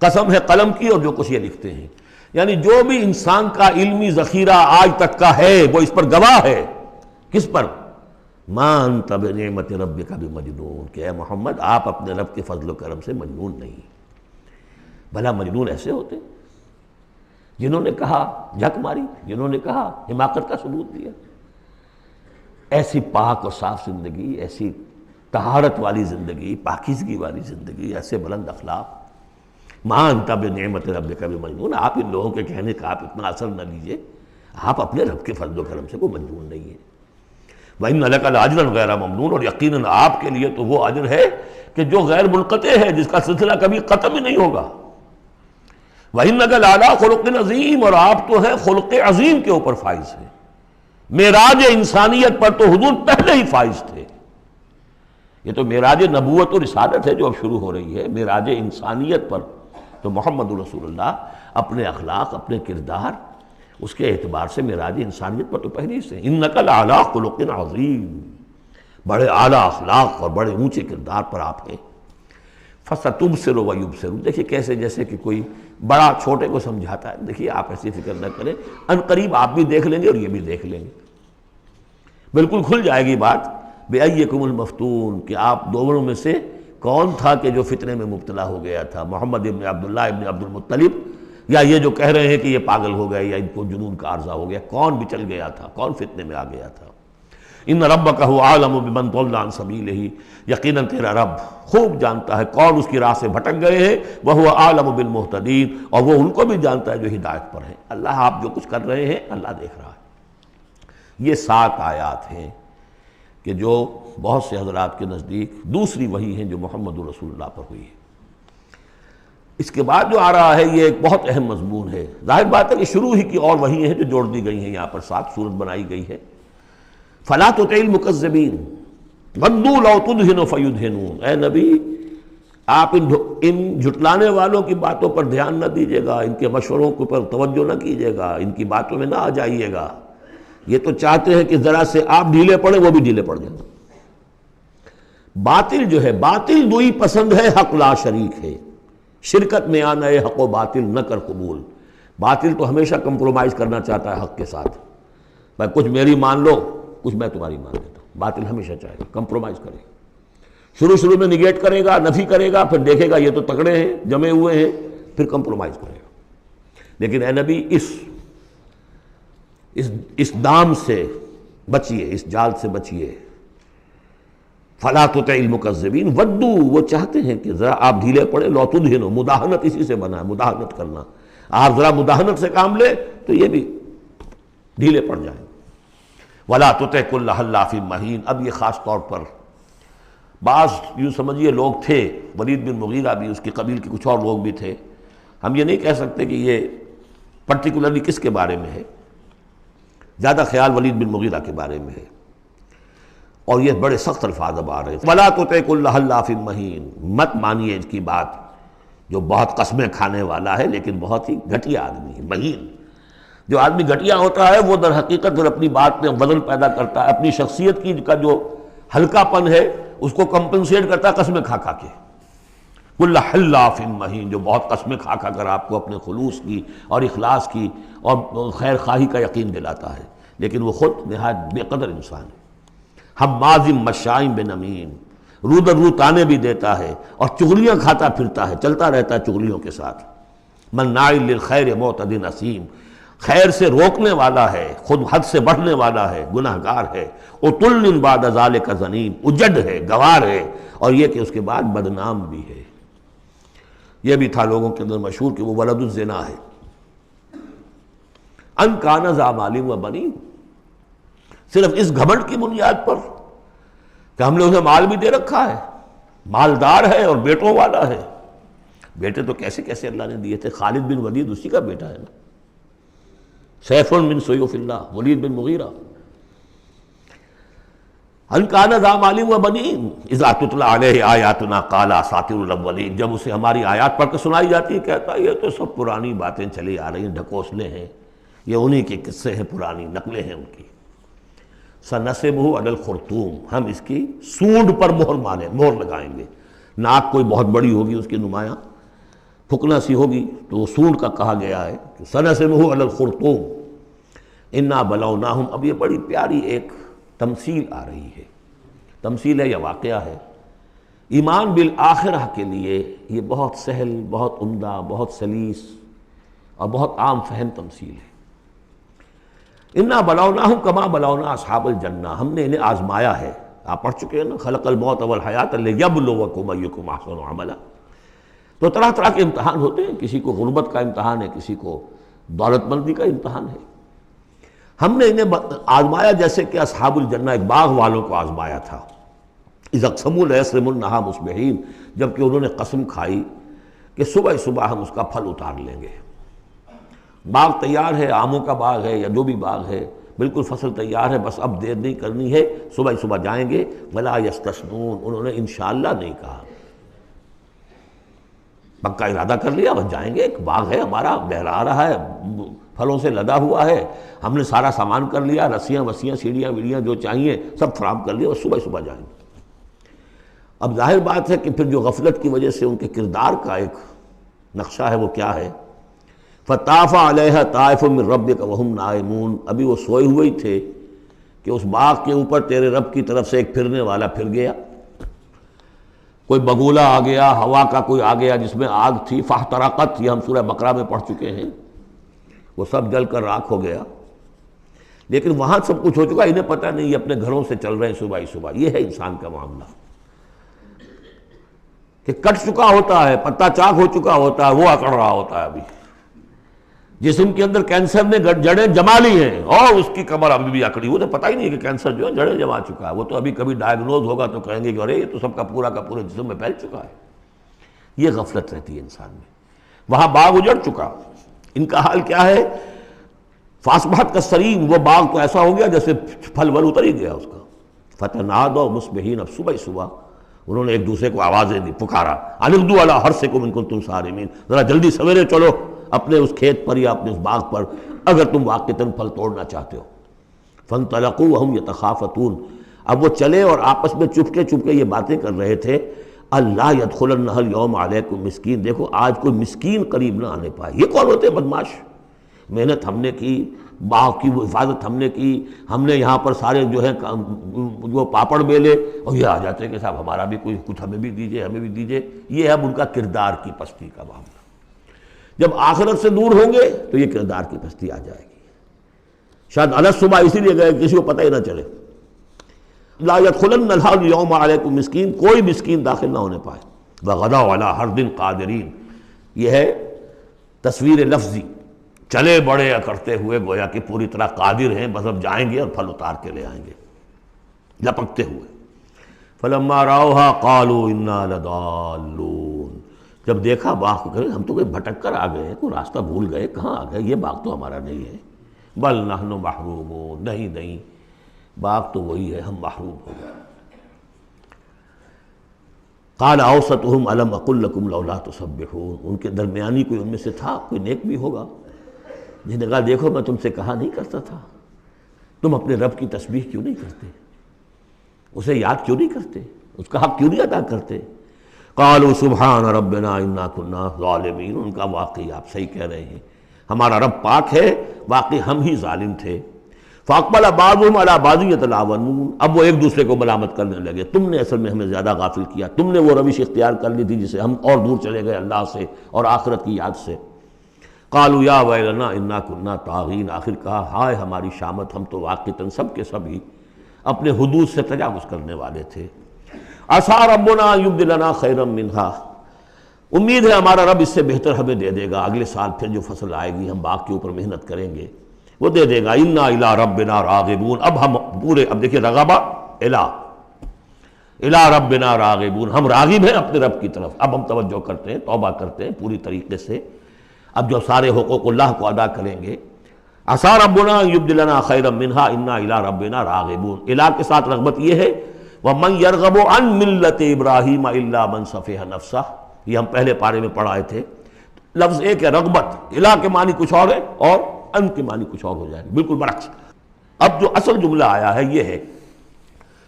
[SPEAKER 2] قسم ہے قلم کی اور جو کچھ یہ لکھتے ہیں، یعنی جو بھی انسان کا علمی ذخیرہ آج تک کا ہے وہ اس پر گواہ ہے۔ کس پر؟ ما انت بنعمت ربک بمجنون، کہ اے محمد آپ اپنے رب کے فضل و کرم سے مجنون نہیں۔ بھلا مجنون ایسے ہوتے جنہوں نے کہا جھک ماری، جنہوں نے کہا حماقت کا ثبوت دیا۔ ایسی پاک اور صاف زندگی، ایسی طہارت والی زندگی، پاکیزگی والی زندگی، ایسے بلند اخلاق، ما انت بنعمت ربک بمجنون، آپ ان لوگوں کے کہنے کا آپ اتنا اثر نہ لیجئے، آپ اپنے رب کے فضل و کرم سے کوئی مجنون نہیں ہے۔ وَإِنَّ لَكَ لَأَجْرًا غَيْرَ مَمْنُونٍ، اور یقیناً آپ کے لیے تو وہ اجر ہے کہ جو غیر منقطع ہے، جس کا سلسلہ کبھی ختم ہی نہیں ہوگا۔ وَإِنَّكَ لَعَلَىٰ خُلُقٍ عَظِيمٍ، اور آپ تو ہیں خلق عظیم کے اوپر فائز ہیں۔ معراج انسانیت پر تو حضور پہلے ہی فائز تھے۔ یہ تو معراج نبوت و رسالت ہے جو اب شروع ہو رہی ہے۔ معراج انسانیت پر تو محمد رسول اللہ اپنے اخلاق، اپنے کردار، اس کے اعتبار سے معراج انسانیت پر تو پہلے سے۔ انک لعلی خلق عظیم، بڑے اعلیٰ اخلاق اور بڑے اونچے کردار پر آپ ہیں۔ فستبصر ویبصرون، دیکھیے کیسے جیسے کہ کوئی بڑا چھوٹے کو سمجھاتا ہے۔ دیکھیے آپ ایسی فکر نہ کریں، ان قریب آپ بھی دیکھ لیں گے اور یہ بھی دیکھ لیں گے، بالکل کھل جائے گی بات۔ بِأَيِّكُمُ الْمَفْتُونُ، کہ آپ دونوں میں سے کون تھا کہ جو فتنے میں مبتلا ہو گیا تھا، محمد ابن عبداللہ ابن عبد المطلب، یا یہ جو کہہ رہے ہیں کہ یہ پاگل ہو گئے یا ان کو جنون کا عارضہ ہو گیا؟ کون بھی چل گیا تھا، کون فتنے میں آ گیا تھا؟ ان ربک هو اعلم بمن ضل عن سبیلہ، یقیناً تیرا رب خوب جانتا ہے کون اس کی راہ سے بھٹک گئے ہیں، وہو اعلم بالمہتدین، اور وہ ان کو بھی جانتا ہے جو ہدایت پر ہیں۔ اللہ آپ جو کچھ کر رہے ہیں اللہ دیکھ رہا ہے۔ یہ 7 آیات ہیں کہ جو بہت سے حضرات کے نزدیک دوسری وحی ہیں جو محمد رسول اللہ پر ہوئی ہے۔ اس کے بعد جو آ رہا ہے یہ ایک بہت اہم مضمون ہے۔ ظاہر بات ہے کہ شروع ہی کی اور وحی ہیں جو جوڑ دی گئی ہیں، یہاں پر 7 صورت بنائی گئی ہے۔ فَلَا تُطِعِ الْمُكَذِّبِينَ وَدُّوا لَوْ تُدْهِنُ فَيُدْهِنُونَ، اے نبی آپ ان جھٹلانے والوں کی باتوں پر دھیان نہ دیجیے گا، ان کے مشوروں کے اوپر توجہ نہ کیجیے گا، ان کی باتوں میں نہ آ جائیے گا۔ یہ تو چاہتے ہیں کہ ذرا سے آپ ڈھیلے پڑیں وہ بھی ڈھیلے پڑ جائیں۔ باطل جو ہے، باطل دوئی پسند ہے، حق لا شریک ہے، شرکت میں آنا ہے حق و باطل نہ کر قبول۔ باطل تو ہمیشہ کمپرومائز کرنا چاہتا ہے حق کے ساتھ، بھائی کچھ میری مان لو کچھ میں تمہاری مان لیتا ہوں۔ باطل ہمیشہ چاہے گا کمپرومائز کرے گا، شروع میں نگیٹ کرے گا، نفی کرے گا، پھر دیکھے گا یہ تو تگڑے ہیں، جمے ہوئے ہیں، پھر کمپرومائز کرے گا۔ لیکن اے نبی اس دام سے بچیے، اس جال سے بچیے۔ فَلَا تُطِعِ الْمُكَذِّبِينَ وَدُّوا، وہ چاہتے ہیں کہ ذرا آپ ڈھیلے پڑے، لَوْ تُدْهِنُ، مداہنت اسی سے بنا ہے، مداہنت کرنا، آپ ذرا مداہنت سے کام لے تو یہ بھی ڈھیلے پڑ جائیں۔ وَلَا تُطِعْ كُلَّ حَلَّافٍ مَّهِينٍ، اب یہ خاص طور پر بعض یوں سمجھیے لوگ تھے، ولید بن مغیرہ بھی، اس کی قبیل کے کچھ اور لوگ بھی تھے، ہم یہ نہیں کہہ سکتے کہ یہ پرٹیکولرلی کس کے بارے میں ہے، زیادہ خیال ولید بن مغیرہ کے بارے میں ہے، اور یہ بڑے سخت الفاظ اب آ رہے ہیں۔ وَلَا تُطِعْ كُلَّ حَلَّافٍ مَّهِينٍ، مت مانیے اس کی بات جو بہت قسمیں کھانے والا ہے لیکن بہت ہی گھٹیا آدمی ہے۔ مہین، جو آدمی گھٹیا ہوتا ہے وہ در حقیقت پھر اپنی بات میں وزن پیدا کرتا ہے، اپنی شخصیت کی کا جو ہلکا پن ہے اس کو کمپنسیٹ کرتا ہے قسمیں کھا کھا کے۔ کل حلاف مہین، جو بہت قسمیں کھا کھا کر آپ کو اپنے خلوص کی اور اخلاص کی اور خیر خواہی کا یقین دلاتا ہے، لیکن وہ خود نہایت بے قدر انسان ہے۔ حماز مشاء بنمیم، رو در رو تانے بھی دیتا ہے اور چغلیاں کھاتا پھرتا ہے، چلتا رہتا ہے چغلیوں کے ساتھ۔ مناع للخیر معتد اثیم، خیر سے روکنے والا ہے، خود حد سے بڑھنے والا ہے، گناہ گار ہے۔ عتل بعد ذلک زنیم، اجڑ ہے، گوار ہے، اور یہ کہ اس کے بعد بدنام بھی ہے۔ یہ بھی تھا لوگوں کے اندر مشہور کہ وہ ولد الزنا ہے۔ ان کان ذا مال و بنین، صرف اس گھمنڈ کی بنیاد پر کہ ہم نے اسے مال بھی دے رکھا ہے، مالدار ہے اور بیٹوں والا ہے، بیٹے تو کیسے کیسے اللہ نے دیے تھے. خالد بن ولید اسی کا بیٹا ہے نا, سیف من سیوف اللہ ولید بن مغیرہ. ان کان ذا مال و بنین اذا تتلی علیہ آیاتنا قال اساطیر الاولین. جب اسے ہماری آیات پڑھ کے سنائی جاتی ہے کہتا ہے یہ تو سب پرانی باتیں چلی آ رہی ہیں, ڈھکوسلے ہیں, یہ انہی کے قصے ہیں, پرانی نقلیں ہیں ان کی. سنسمہ علی الخرطوم, ہم اس کی سونڈ پر مہر لگائیں گے. ناک کوئی بہت بڑی ہوگی اس کی نمایاں, پھکنا سی ہوگی تو وہ سونڈ کا کہا گیا ہے. سنسمہ علی الخرطوم انا بلوناہم. اب یہ بڑی پیاری ایک تمثیل آ رہی ہے, تمثیل ہے یا واقعہ ہے. ایمان بالآخرہ کے لیے یہ بہت سہل, بہت عمدہ, بہت سلیس اور بہت عام فہم تمثیل ہے. انا بلوناہم کما بلونا اصحاب الجنہ, ہم نے انہیں آزمایا ہے. آپ پڑھ چکے ہیں نا, خلق الموت والحیات لیبلوکم ایکم احسن عملا. تو طرح طرح کے امتحان ہوتے ہیں, کسی کو غربت کا امتحان ہے, کسی کو دولت مندی کا امتحان ہے. ہم نے انہیں آزمایا جیسے کہ اصحاب الجنہ ایک باغ والوں کو آزمایا تھا. اذا اقسموا لیصرمنھا مصبحین, جبکہ انہوں نے قسم کھائی کہ صبح صبح ہم اس کا پھل اتار لیں گے. باغ تیار ہے, آموں کا باغ ہے یا جو بھی باغ ہے, بالکل فصل تیار ہے, بس اب دیر نہیں کرنی ہے, صبح صبح جائیں گے. ولا یستثنون, انہوں نے انشاءاللہ نہیں کہا, پکا ارادہ کر لیا, بس جائیں گے. ایک باغ ہے ہمارا, لہرا رہا ہے, پھلوں سے لدا ہوا ہے, ہم نے سارا سامان کر لیا, رسیاں وسیاں سیڑھیاں ویڑیاں جو چاہیے سب فراہم کر لیا, اور صبح صبح جائیں گے. اب ظاہر بات ہے کہ پھر جو غفلت کی وجہ سے ان کے کردار کا ایک نقشہ ہے وہ کیا ہے. فطاف علیہا طائف من ربک وہم نائمون, ابھی وہ سوئے ہوئے ہی تھے کہ اس باغ کے اوپر تیرے رب کی طرف سے ایک پھرنے والا پھر گیا. کوئی بگولہ آ گیا, ہوا کا کوئی آ گیا جس میں آگ تھی. فاحترقت, یہ ہم سورہ بقرہ میں پڑھ چکے ہیں, وہ سب جل کر راکھ ہو گیا. لیکن وہاں سب کچھ ہو چکا, انہیں پتہ نہیں, یہ اپنے گھروں سے چل رہے ہیں صبح ہی صبح. یہ ہے انسان کا معاملہ کہ کٹ چکا ہوتا ہے, پتا چاک ہو چکا ہوتا ہے, وہ اکڑ رہا ہوتا ہے. ابھی جسم کے اندر کینسر نے جڑیں جما لی ہیں اور اس کی کمر ابھی بھی اکڑی, وہ تو پتہ ہی نہیں کہ کینسر جو ہے جڑیں جما چکا ہے. وہ تو ابھی کبھی ڈائگنوز ہوگا تو کہیں گے کہ ارے یہ تو سب کا پورا جسم میں پھیل چکا ہے. یہ غفلت رہتی ہے انسان میں. وہاں باغ اجڑ چکا, ان کا حال کیا ہے. فاصبحت کالصریم, وہ باغ تو ایسا ہو گیا جیسے پھل ول اتر ہی گیا اس کا. فتنادوا مصبحین, اب صبح صبح انہوں نے ایک دوسرے کو آوازیں دی, پکارا. ان اغدوا علی حرثکم ان کنتم صارمین, ذرا جلدی سویرے چلو اپنے اس کھیت پر یا اپنے اس باغ پر اگر تم واقعتاً پھل توڑنا چاہتے ہو. فانطلقوا وهم يتخافتون, اب وہ چلے اور آپس میں چپکے چپکے یہ باتیں کر رہے تھے. اللہ يدخلنها اليوم علیکم مسکین, دیکھو آج کوئی مسکین قریب نہ آنے پائے. یہ کون ہوتے بدماش, محنت ہم نے کی, باغ کی حفاظت ہم نے کی, ہم نے یہاں پر سارے جو ہے وہ پاپڑ بیلے, اور یہ آ جاتے ہیں کہ صاحب ہمارا بھی کوئی کچھ ہمیں بھی دیجئے, ہمیں بھی دیجئے. یہ ہے اب ان کا کردار کی پستی کا معاملہ. جب آخرت سے دور ہوں گے تو یہ کردار کی پستی آ جائے گی. شاید الگ صبح اسی لیے گئے کسی کو پتہ ہی نہ چلے. لا يدخلنها اليوم علیکم مسکین, کوئی مسکین داخل نہ ہونے پائے. وغدوا علی حرد قادرین, یہ ہے تصویر لفظی, چلے بڑے کرتے ہوئے گویا کہ پوری طرح قادر ہیں, بس اب جائیں گے اور پھل اتار کے لے آئیں گے لپکتے ہوئے. فلما راؤہا قالوا انا لضالون, جب دیکھا باغ کو کہ ہم تو کوئی بھٹک کر آ گئے, کوئی راستہ بھول گئے, کہاں آ گئے, یہ باغ تو ہمارا نہیں ہے. بل نحن محرومون, نہیں باغ تو وہی ہے, ہم محروم ہو گئے. قال اوسطهم الم اقل لكم لولا تسبحون, ان کے درمیانی کوئی ان میں سے تھا, کوئی نیک بھی ہوگا, جس نے کہا دیکھو میں تم سے کہا نہیں کرتا تھا, تم اپنے رب کی تسبیح کیوں نہیں کرتے, اسے یاد کیوں نہیں کرتے, اس کا حق کیوں نہیں ادا کرتے. قالوا سبحان ربنا انا كنا ظالمین, ان کا واقعی آپ صحیح کہہ رہے ہیں, ہمارا رب پاک ہے, واقعی ہم ہی ظالم تھے. فاقبل بعضهم على بعض يتلاونون, اب وہ ایک دوسرے کو ملامت کرنے لگے, تم نے اصل میں ہمیں زیادہ غافل کیا, تم نے وہ روش اختیار کر لی تھی جسے ہم اور دور چلے گئے اللہ سے اور آخرت کی یاد سے. قالوا یا ویلنا انا كنا طاغین, آخر کہا ہائے ہماری شامت, ہم تو واقعتاً سب کے سب ہی اپنے حدود سے تجاوز کرنے والے تھے. عسى ربنا ان يبدلنا خيرا منها, امید ہے ہمارا رب اس سے بہتر ہمیں دے دے گا, اگلے سال پھر جو فصل آئے گی ہم باغ کے اوپر محنت کریں گے وہ دے دے گا. انا الى ربنا راغبون, اب ہم پورے, اب دیکھیے رغبہ الہ, الی ربنا راغبون، ہم راغب ہیں اپنے رب کی طرف، اب ہم توجہ کرتے ہیں، توبہ کرتے ہیں پوری طریقے سے، اب جو سارے حقوق اللہ کو ادا کریں گے۔ عسیٰ ربنا ان یبدلنا خیرا منہا انا الی ربنا راغبون، الی کے ساتھ رغبت یہ ہے وَمَن يَرْغَبُ عَن مِلَّةِ إِبْرَاهِيمَ إِلَّا مَن سَفِهَ نَفْسَهُ، یہ ہم پہلے پارے میں پڑھائے تھے۔ لفظ ایک ہے رغبت، الی کے معنی کچھ اور ہے اور ان کے معنی کچھ اور ہو جائے گا، بالکل برعکس۔ اب جو اصل جملہ آیا ہے یہ ہے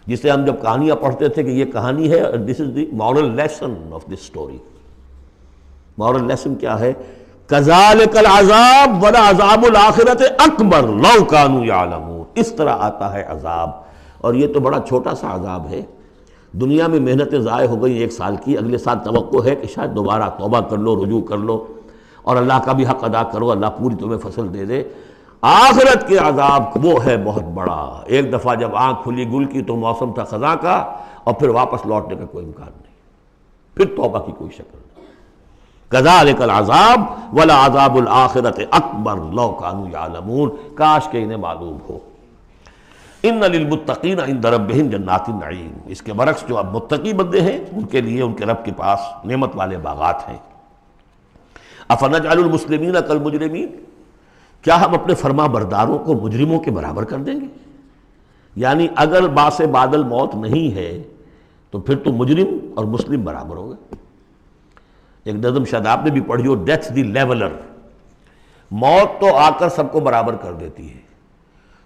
[SPEAKER 2] جسے ہم جب کہانیاں پڑھتے تھے کہ یہ کہانی ہے، this is the moral lesson of this story. Moral lesson کیا ہے؟ کذالک العذاب ولعذاب الآخرۃ اکبر لو کانوا یعلمون، اس طرح آتا ہے عذاب، اور یہ تو بڑا چھوٹا سا عذاب ہے۔ دنیا میں محنتیں ضائع ہو گئی 1 سال کی، اگلے سال توقع ہے کہ شاید دوبارہ توبہ کر لو، رجوع کر لو اور اللہ کا بھی حق ادا کرو، اللہ پوری تمہیں فصل دے دے۔ آخرت کے عذاب وہ ہے بہت بڑا، ایک دفعہ جب آنکھ کھلی گل کی تو موسم تھا خزاں کا، اور پھر واپس لوٹنے کا کوئی امکان نہیں، پھر توبہ کی کوئی شکل نہیں۔ کذالک العذاب ولعذاب الآخرۃ اکبر لو کانوا یعلمون، کاش کہ انہیں معلوم ہو۔ ان للمتقین عند ربہم جنات النعیم، اس کے برعکس جو اب متقی بندے ہیں ان کے لیے ان کے رب کے پاس نعمت والے باغات ہیں۔ افنجعل المسلمین کالمجرمین، کیا ہم اپنے فرما برداروں کو مجرموں کے برابر کر دیں گے؟ یعنی اگر باعث بادل موت نہیں ہے تو پھر تو مجرم اور مسلم برابر ہو گئے۔ ایک نظم شاید آپ نے بھی پڑھی ہو، ڈیتھ دی لیولر، موت تو آ کر سب کو برابر کر دیتی ہے۔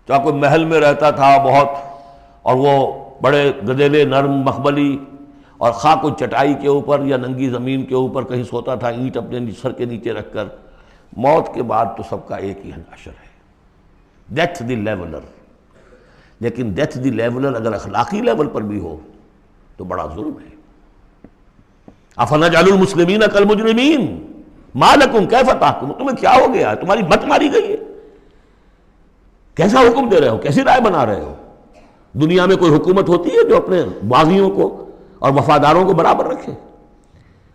[SPEAKER 2] چاہے کوئی محل میں رہتا تھا بہت اور وہ بڑے گدیلے نرم مخملی اور خواہ کوئی چٹائی کے اوپر یا ننگی زمین کے اوپر کہیں سوتا تھا اینٹ اپنے سر کے نیچے رکھ کر، موت کے بعد تو سب کا ایک ہی حشر ہے، ڈیتھ دی لیولر۔ لیکن ڈیتھ دی لیولر اگر اخلاقی لیول پر بھی ہو تو بڑا ظلم ہے۔ افنجعل المسلمین کالمجرمین ما لکم کیف تحکمون، تمہیں کیا ہو گیا، تمہاری مت ماری گئی ہے، کیسا حکم دے رہے ہو، کیسی رائے بنا رہے ہو؟ دنیا میں کوئی حکومت ہوتی ہے جو اپنے باغیوں کو اور وفاداروں کو برابر رکھے؟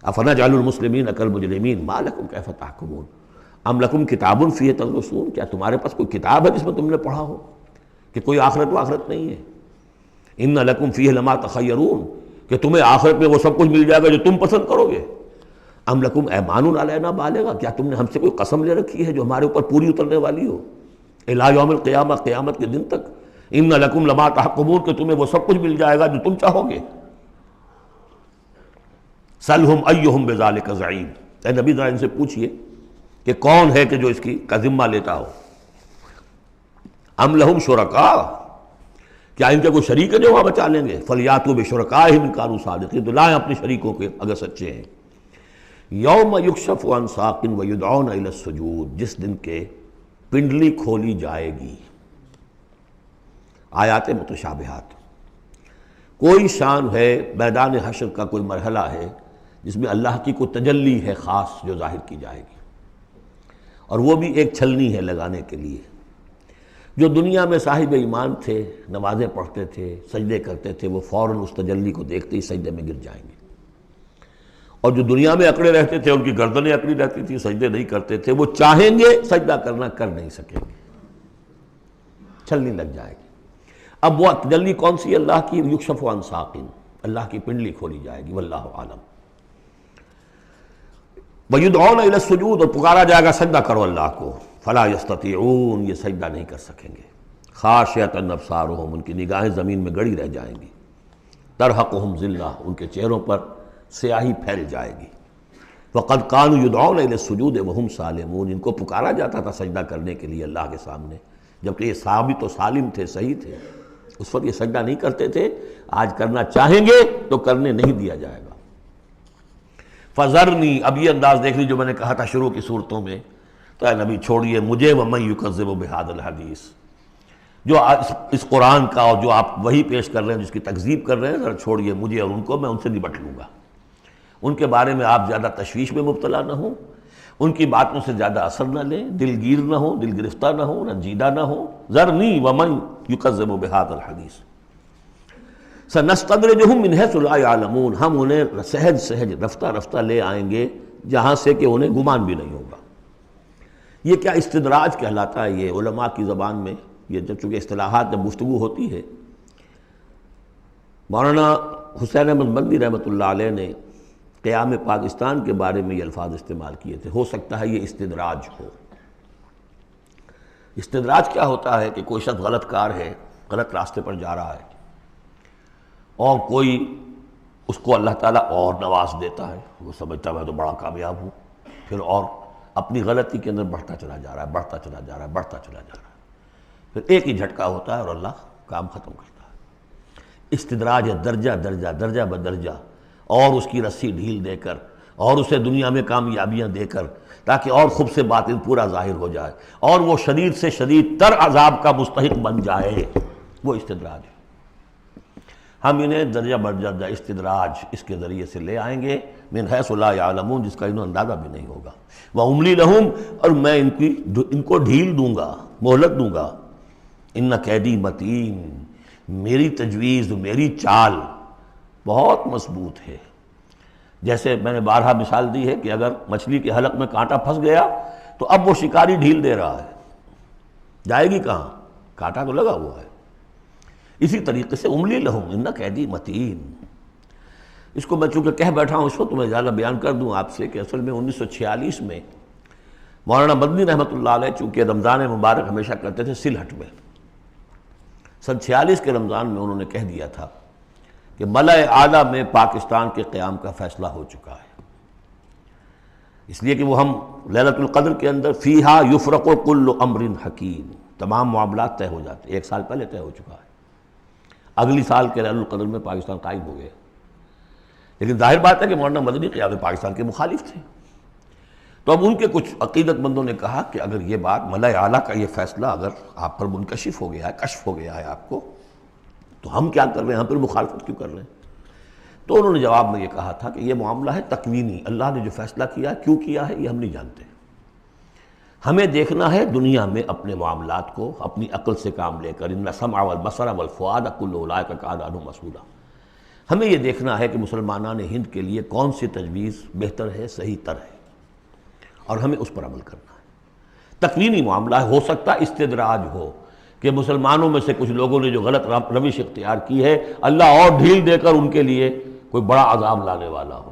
[SPEAKER 2] افنجعل المسلمین کالمجرمین ما لکم کیف تحکمون ام لکم کتاب فیہ تدرسون، کیا تمہارے پاس کوئی کتاب ہے جس میں تم نے پڑھا ہو کہ کوئی آخرت و آخرت نہیں ہے؟ ان لکم فیہ لما تخیرون، کہ تمہیں آخرت میں وہ سب کچھ مل جائے گا جو تم پسند کرو گے۔ ام لکم ایمان علینا بالغا، کیا تم نے ہم سے کوئی قسم لے رکھی ہے جو ہمارے اوپر پوری اترنے والی ہو الی یوم القیامہ، قیامت کے دن تک؟ ان لکم لما تحکمون، کہ تمہیں وہ سب کچھ مل جائے گا جو تم چاہو گے۔ سلہم ایہم بذالک زعیم، اے نبی ذرا ان سے پوچھئے کہ کون ہے کہ جو اس کی کا ذمہ لیتا ہو۔ ام لہم شرکاء، کیا ان کے کوئی شریک ہے جو وہاں بچا لیں گے؟ فلیاتوا بشرکائہم ان کانوا صادقین، تو لائیں اپنے شریکوں کے اگر سچے ہیں۔ یوم یکشف عن ساق ویدعون الی السجود، جس دن کے پنڈلی کھولی جائے گی۔ آیات متشابہات، کوئی شان ہے، میدان حشر کا کوئی مرحلہ ہے جس میں اللہ کی کوئی تجلی ہے خاص جو ظاہر کی جائے گی، اور وہ بھی ایک چھلنی ہے لگانے کے لیے۔ جو دنیا میں صاحب ایمان تھے، نمازیں پڑھتے تھے، سجدے کرتے تھے، وہ فوراً اس تجلی کو دیکھتے ہی سجدے میں گر جائیں گے، اور جو دنیا میں اکڑے رہتے تھے ان کی گردنیں اکڑی رہتی تھی، سجدے نہیں کرتے تھے، وہ چاہیں گے سجدہ کرنا کر نہیں سکیں گے، چھلنی لگ جائے گی۔ اب وہ تجلی کون سی؟ اللہ کی یکشف عن ساق، اللہ کی پنڈلی کھولی جائے گی، واللہ عالم۔ وَيُدْعَوْنَ إِلَى السُّجُودِ، اور پکارا جائے گا سجدہ کرو اللہ کو، فَلَا يَسْتَطِيعُونَ، یہ سجدہ نہیں کر سکیں گے۔ خاشعۃ ابصارہم، ان کی نگاہیں زمین میں گڑی رہ جائیں گی۔ ترہقہم ذلہ، ان کے چہروں پر سیاہی پھیل جائے گی۔ وَقَدْ كَانُوا يُدْعَوْنَ إِلَى السُّجُودِ وَهُمْ سَالِمُونَ، ان کو پکارا جاتا تھا سجدہ کرنے کے لیے اللہ کے سامنے، جبکہ یہ ثابت و سالم تھے، صحیح تھے، اس وقت یہ سجدہ نہیں کرتے تھے۔ آج کرنا چاہیں گے تو کرنے نہیں دیا جائے گا۔ فَذَرْنِي، اب یہ انداز دیکھ لی جو میں نے کہا تھا شروع کی صورتوں میں، تو اے نبی چھوڑیے مجھے، وَمَن يُكَذِّبُ بِهَذَا الْحَدِيثِ، جو اس قرآن کا اور جو آپ وہی پیش کر رہے ہیں جس کی تکذیب کر رہے ہیں، ذرا چھوڑیے مجھے اور ان کو، میں ان سے نبٹ لوں گا۔ ان کے بارے میں آپ زیادہ تشویش میں مبتلا نہ ہوں، ان کی باتوں سے زیادہ اثر نہ لیں، دلگیر نہ ہوں، دل گرفتہ نہ ہوں، رنجیدہ نہ ہوں۔ ذرنی ومن یکذب بہذا الحدیث سنستدرجہم من حیث لا یعلمون، ہم انہیں سہج سہج رفتہ رفتہ لے آئیں گے جہاں سے کہ انہیں گمان بھی نہیں ہوگا۔ یہ کیا استدراج کہلاتا ہے یہ علماء کی زبان میں، یہ جب چونکہ اصطلاحات جب گفتگو ہوتی ہے۔ مولانا حسین احمد مدنی رحمۃ اللہ علیہ نے قیام پاکستان کے بارے میں یہ الفاظ استعمال کیے تھے، ہو سکتا ہے یہ استدراج ہو۔ استدراج کیا ہوتا ہے کہ کوئی شخص غلط کار ہے، غلط راستے پر جا رہا ہے، اور کوئی اس کو اللہ تعالیٰ اور نواز دیتا ہے، وہ سمجھتا ہے میں تو بڑا کامیاب ہوں، پھر اور اپنی غلطی کے اندر بڑھتا چلا جا رہا ہے، بڑھتا چلا جا رہا ہے، بڑھتا چلا جا رہا ہے، پھر ایک ہی جھٹکا ہوتا ہے اور اللہ کام ختم کرتا ہے۔ استدراج ہے درجہ درجہ، درجہ بدرجہ، اور اس کی رسی ڈھیل دے کر، اور اسے دنیا میں کامیابیاں دے کر، تاکہ اور خوب سے باطن پورا ظاہر ہو جائے اور وہ شدید سے شدید تر عذاب کا مستحق بن جائے، وہ استدراج ہے۔ ہم انہیں درجہ بدرجہ استدراج اس کے ذریعے سے لے آئیں گے، من حیث لا یعلمون، جس کا انہیں اندازہ بھی نہیں ہوگا۔ وَأُمْلِي لَهُمْ، اور میں ان کو ڈھیل دوں گا، مہلت دوں گا۔ ان کیدی متین، میری تجویز، میری چال بہت مضبوط ہے۔ جیسے میں نے بارہا مثال دی ہے کہ اگر مچھلی کے حلق میں کانٹا پھنس گیا تو اب وہ شکاری ڈھیل دے رہا ہے، جائے گی کہاں؟ کانٹا تو لگا ہوا ہے۔ اسی طریقے سے املی لہم ان کیدی متین، اس کو میں چونکہ کہہ بیٹھا ہوں اس وقت تو میں زیادہ بیان کر دوں آپ سے کہ اصل میں 1946 میں مولانا مدنی رحمۃ اللہ علیہ چونکہ رمضان مبارک ہمیشہ کرتے تھے سلہٹ میں، سن 46 کے رمضان میں انہوں نے کہہ دیا تھا کہ ملأ اعلیٰ میں پاکستان کے قیام کا فیصلہ ہو چکا ہے، اس لیے کہ وہ ہم لیلۃ القدر کے اندر فیہا یفرق کل امر حکیم، تمام معاملات طے ہو جاتے، ایک سال پہلے طے ہو چکا ہے، اگلی سال کے لیلۃ القدر میں پاکستان قائم ہو گیا۔ لیکن ظاہر بات ہے کہ مولانا مدنی قیام پاکستان کے مخالف تھے، تو اب ان کے کچھ عقیدت مندوں نے کہا کہ اگر یہ بات ملأ اعلیٰ کا یہ فیصلہ اگر آپ پر منکشف ہو گیا ہے، کشف ہو گیا ہے آپ کو، تو ہم کیا کر رہے ہیں، ہم پھر مخالفت کیوں کر رہے ہیں؟ تو انہوں نے جواب میں یہ کہا تھا کہ یہ معاملہ ہے تکوینی، اللہ نے جو فیصلہ کیا ہے، کیوں کیا ہے یہ ہم نہیں جانتے، ہمیں دیکھنا ہے دنیا میں اپنے معاملات کو اپنی عقل سے کام لے کر، ان السمع والبصر والفؤاد کل اولئک کان عنہ مسئولا، ہمیں یہ دیکھنا ہے کہ مسلمانان ہند کے لیے کون سی تجویز بہتر ہے، صحیح تر ہے، اور ہمیں اس پر عمل کرنا ہے۔ تکوینی معاملہ ہے، ہو سکتا ہے استدراج ہو کہ مسلمانوں میں سے کچھ لوگوں نے جو غلط روش اختیار کی ہے اللہ اور ڈھیل دے کر ان کے لیے کوئی بڑا عذاب لانے والا ہو،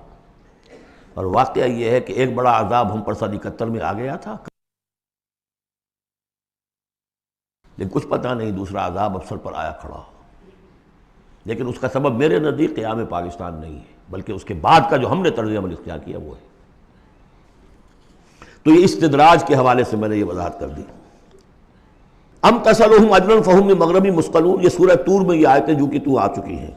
[SPEAKER 2] اور واقعہ یہ ہے کہ ایک بڑا عذاب ہم پر سن 71 میں آ گیا تھا، لیکن کچھ پتہ نہیں دوسرا عذاب اب سر پر آیا کھڑا ہو، لیکن اس کا سبب میرے نزدیک قیام پاکستان نہیں ہے، بلکہ اس کے بعد کا جو ہم نے طرز عمل اختیار کیا وہ ہے۔ تو یہ استدراج کے حوالے سے میں نے یہ وضاحت کر دی۔ ام تسألہم اجرا فہم من مغرم مثقلون، یہ سورہ طور میں یہ آیتیں جو کہ تو آ چکی ہیں،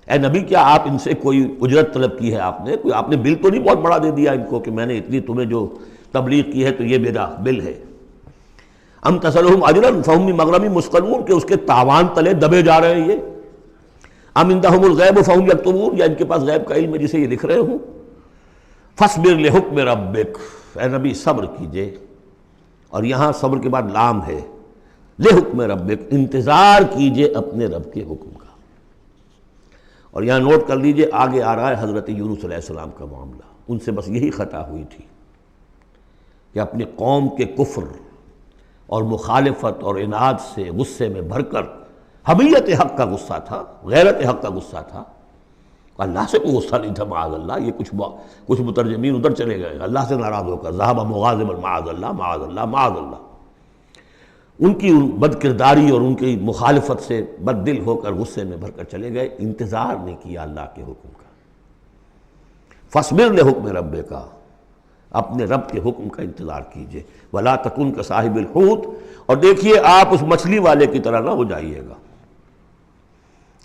[SPEAKER 2] اے نبی کیا آپ ان سے کوئی اجرت طلب کی ہے؟ آپ نے بل تو نہیں بہت بڑا دے دیا ان کو کہ میں نے اتنی تمہیں جو تبلیغ کی ہے تو یہ میرا بل ہے؟ ام تسألہم اجرا فہم من مغرم مثقلون، کہ اس کے تاوان تلے دبے جا رہے ہیں یہ؟ ام عندہم الغیب فہم یکتبون، یا ان کے پاس غیب کا علم ہے جسے یہ لکھ رہے ہوں؟ فاصبر لحکم ربک، اے نبی صبر کیجئے، اور یہاں صبر کے بعد لام ہے، لحکم ربک، انتظار کیجئے اپنے رب کے حکم کا۔ اور یہاں نوٹ کر لیجئے آگے آ رہا ہے حضرت یونس علیہ السلام کا معاملہ، ان سے بس یہی خطا ہوئی تھی کہ اپنی قوم کے کفر اور مخالفت اور عناد سے غصے میں بھر کر، حمیت حق کا غصہ تھا، غیرت حق کا غصہ تھا، اللہ سے کوئی غصہ نہیں تھا معاذ اللہ، یہ کچھ مترجمین ادھر چلے گئے اللہ سے ناراض ہو کر، ذهب مغاضبا معاذ اللہ معاذ اللہ معاذ اللہ، ان کی بد کرداری اور ان کی مخالفت سے بد دل ہو کر غصے میں بھر کر چلے گئے، انتظار نہیں کیا اللہ کے حکم کا۔ فاصبر لحکم ربک، اپنے رب کے حکم کا انتظار کیجئے، ولا تکن کصاحب الحوت، اور دیکھیے آپ اس مچھلی والے کی طرح نہ ہو جائیے گا،